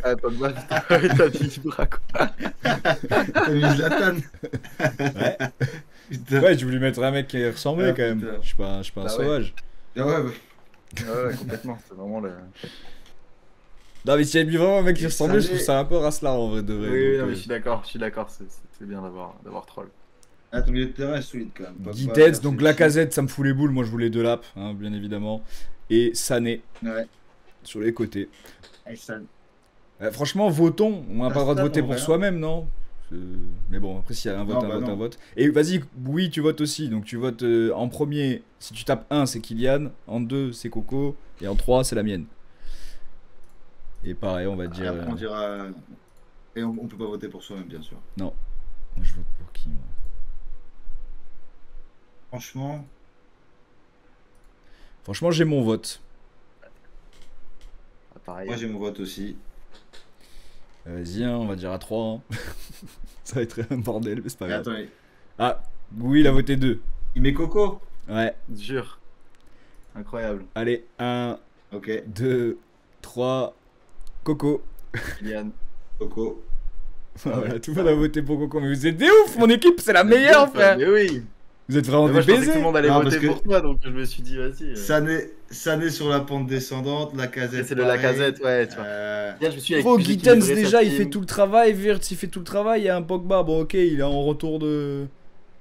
Ah, Pogba, putain, t'as mis Ibra, quoi. T'as mis Zlatan. Ouais. Putain. Ouais j'ai voulu mettre un mec qui ressemblait Ah, quand même, putain. je suis pas un Bah ouais. sauvage. Ah ouais, ouais. Ouais, complètement, c'est vraiment le... Non mais s'il y avait mis vraiment un mec qui Il ressemblait, je savait. trouve ça un peu racelard en vrai de vrai. Oui, donc, non, mais je suis d'accord, c'est bien d'avoir troll. Ah, ton milieu de terrain est solide quand même. Pogba, Guitez, Wirtz, donc Richie. Lacazette ça me fout les boules, moi je voulais deux laps, hein, bien évidemment, et Sané Ouais. sur les côtés. Et ça- Franchement, votons. On n'a pas le droit de Stan, voter on pour verra. soi-même, non? Mais bon, après, s'il y a un vote, Non, bah non. un vote. Et vas-y, oui, tu votes aussi. Donc tu votes en premier. Si tu tapes 1, c'est Kylian. En 2, c'est Coco. Et en 3, c'est la mienne. Et pareil, on va dire. Après, on dira. Et on peut pas voter pour soi-même, bien sûr. Non. Moi, je vote pour qui, moi? Franchement, Franchement, j'ai mon vote. Ah, pareil. moi j'ai mon vote aussi. Vas-y, hein, on va dire à 3. Ça va être un bordel, mais c'est pas Mais grave. attends, Ah, oui, il a voté 2. il met Coco. Ouais. Jure. Incroyable. Allez, 1, Ok, 2, 3. Coco. Kylian. Coco. Voilà, tout le monde a voté pour Coco. Mais vous êtes des ouf, mon équipe, c'est la meilleure, frère. Mais oui. Vous êtes vraiment Mais moi, des je pensais que tout le baisers. monde allait Non, voter parce que- pour toi, donc je me suis dit, vas-y. Sané sur la pente descendante, la casette. C'est le Lacazette, ouais, tu vois. Bien, je me suis avec Gros, plus Gittens équilibré, déjà, cette il fait team. tout le travail. Wirtz, il fait tout le travail. Il y a un Pogba. Bon, ok, il est en retour de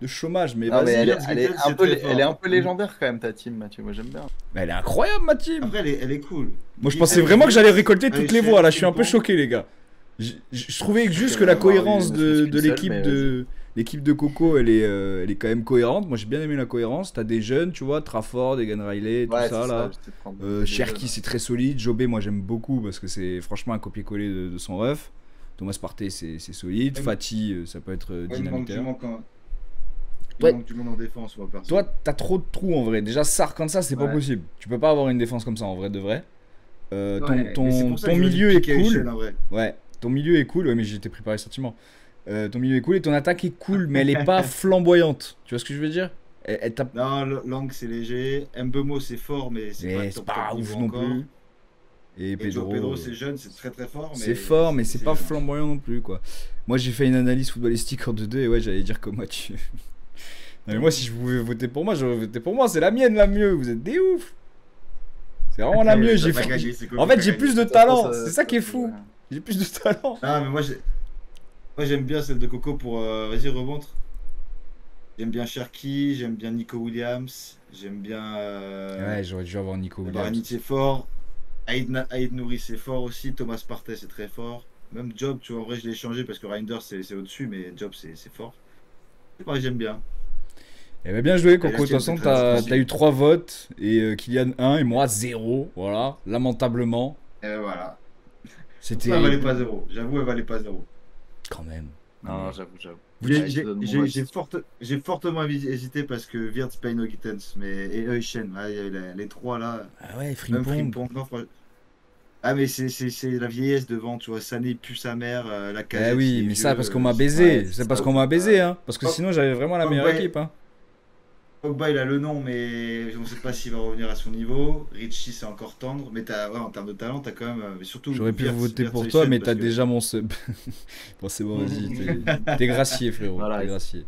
chômage. Mais Non, mais vas-y. Gittens, elle est c'est un peu, très fort. elle est un peu légendaire quand même, ta team, Mathieu. Moi, j'aime bien. Mais elle est incroyable, ma team. Après, elle est cool. Moi, je pensais vraiment que j'allais récolter toutes les Allez, voix. Là, je suis un peu Frimpong. choqué, les gars. Je trouvais juste Ok, que la on va avoir cohérence une de seule, l'équipe mais de l'équipe de Coco, elle est quand même cohérente. Moi, j'ai bien aimé la cohérence. T'as des jeunes, tu vois, Trafford, Egan Riley, tout Ouais, ça c'est là. j'essaie de prendre des Cherki, jeunes. c'est très solide. Jobé, moi, j'aime beaucoup parce que c'est franchement un copier-coller de son ref. Thomas Partey, c'est solide. Ouais. Fatih, ça peut être Ouais, il manque du dynamiteur. monde Ouais. Il manque du monde en défense, moi, perso. Toi, t'as trop de trous en vrai. Déjà, Sarr comme ça, c'est pas Ouais. possible. Tu peux pas avoir une défense comme ça en vrai de vrai. Ouais, Ton mais c'est pour ça ton que je veux milieu est piquer cool. Michel, en vrai. Ouais, ton milieu est cool. Ouais, mais j'étais pris par les sentiments. Ton milieu est cool et ton attaque est cool, mais elle est pas flamboyante. Tu vois ce que je veux dire? Elle tape. Non, Lang c'est léger. Mbemo c'est fort, mais c'est pas Mais le c'est top, pas top ouf niveau non encore. plus. Et Et Joe Pedro. Pedro c'est jeune, c'est très très fort. C'est fort, mais c'est pas jeune. flamboyant non plus, quoi. Moi, j'ai fait une analyse footballistique en 2-2 et ouais, j'allais dire comme Mathieu. Non, mais moi, si je pouvais voter pour moi, j'aurais voté pour moi. C'est la mienne la mieux. Vous êtes des ouf. C'est vraiment la mieux. T'as pas gagné, c'est Coco En fait, qui a j'ai gagné. plus de talent. C'est ça qui est fou. J'ai plus de talent. Ah, mais moi j'aime bien celle de Coco pour. Vas-y, remontre. J'aime bien Cherki, j'aime bien Nico Williams, j'aime bien. Ouais, j'aurais dû avoir Nico Williams. Baranit c'est fort. Aïd Nouri c'est fort aussi. Thomas Partey c'est très fort. Même Job, tu vois, en vrai je l'ai changé parce que Reinders c'est au-dessus, mais Job c'est fort. Moi j'aime bien. Eh ben bien joué, Coco. Et De la toute façon, tienne, c'est très t'as difficile. eu 3 votes et Kylian 1 et moi 0. Voilà, lamentablement. Et voilà. C'était. Elle valait pas 0. J'avoue, elle valait pas 0. Quand même. Non, j'avoue. J'ai fortement hésité parce que Wirtz, Payno, Gittens, et Euchen, il y avait les trois là. Ah ouais, Même Frimpong. Frimpong. Non, ah, mais c'est la vieillesse devant, tu vois. Sané pue sa mère, la Ah casette. oui, il est mais ça vieux, parce qu'on m'a c'est- baisé. ouais, C'est ça, parce qu'on m'a baisé, hein. Parce que Oh. sinon, j'avais vraiment la Oh, meilleure ouais. équipe, hein. Pogba, il a le nom, mais on ne sait pas s'il va revenir à son niveau. Richie, c'est encore tendre. Mais ouais, en termes de talent, t'as quand même. Mais surtout, J'aurais pu Wirtz, voter Wirtz pour et toi, Euchen, mais parce t'as que- déjà mon sub. Bon, c'est bon, vas-y. T'es gracié, frérot. Voilà. T'es gracié.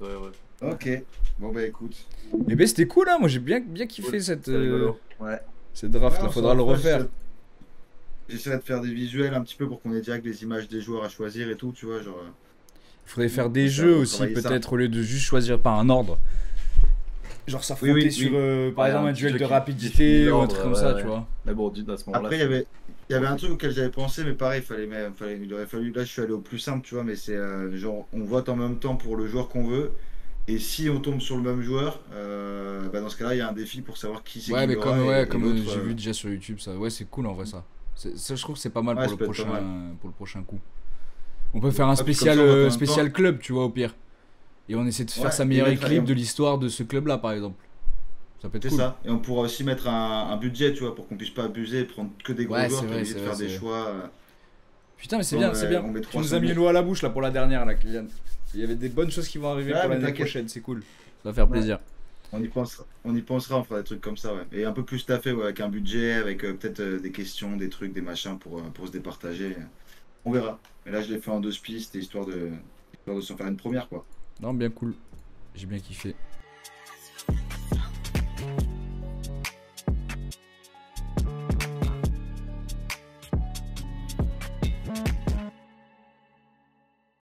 Ouais, ouais. Ok. Bon, bah écoute. Mais ben, c'était cool, hein. Moi, j'ai bien kiffé Cool, cette, C'est rigolo. Ouais. cette draft. Ouais, Là, on faudra s'en le fera, refaire. J'essaierai de faire des visuels un petit peu pour qu'on ait direct les images des joueurs à choisir et tout, tu vois. Genre. Il faudrait faire des on jeux va aussi, travailler ça. peut-être, au lieu de juste choisir par un ordre. Genre s'affronter Oui, sur, par Ouais, exemple, un un petit duel jeu de qui rapidité définit ou un l'ordre, truc comme ouais, ça, ouais. tu vois. Mais bon, à ce moment-là. Après, il y avait un truc auquel j'avais pensé, mais pareil, il aurait fallu. Là, je suis allé au plus simple, tu vois, mais c'est genre, on vote en même temps pour le joueur qu'on veut. Et si on tombe sur le même joueur, bah dans ce cas-là, il y a un défi pour savoir qui c'est Ouais, qui mais l'aura, comme, et comme l'autre, j'ai vu déjà sur YouTube, ça, ouais, c'est cool en vrai ça. Ça, je trouve que c'est pas mal Ouais, pour, ça le peut être pas prochain, mal. pour le prochain coup. On peut faire un Ah, puis spécial, comme ça, on va en même spécial temps. club, tu vois, au pire. Et on essaie de faire Ouais, sa et meilleure mettre- équipe de l'histoire de ce club-là, par exemple. Ça peut être C'est cool. ça. Et on pourra aussi mettre un budget, tu vois, pour qu'on puisse pas abuser et prendre que des gros Ouais, joueurs, c'est t'es vrai, obligé c'est de vrai, faire des c'est choix. Putain, mais c'est Bon, bien, c'est bien. on met Tu nous 300 as mis 000. l'eau à la bouche là pour la dernière, là, Kylian. Il y avait des bonnes choses qui vont arriver Ouais, pour mais l'année t'inquiète. prochaine, c'est cool. Ça va faire plaisir. On y pensera, on fera des trucs comme ça, ouais. Et un peu plus taffé, ouais, avec un budget, avec peut-être des questions, des trucs, des machins pour se départager. On verra. Mais là, je l'ai fait en 2 pistes, histoire de s'en faire une première, quoi. Non, bien cool. J'ai bien kiffé.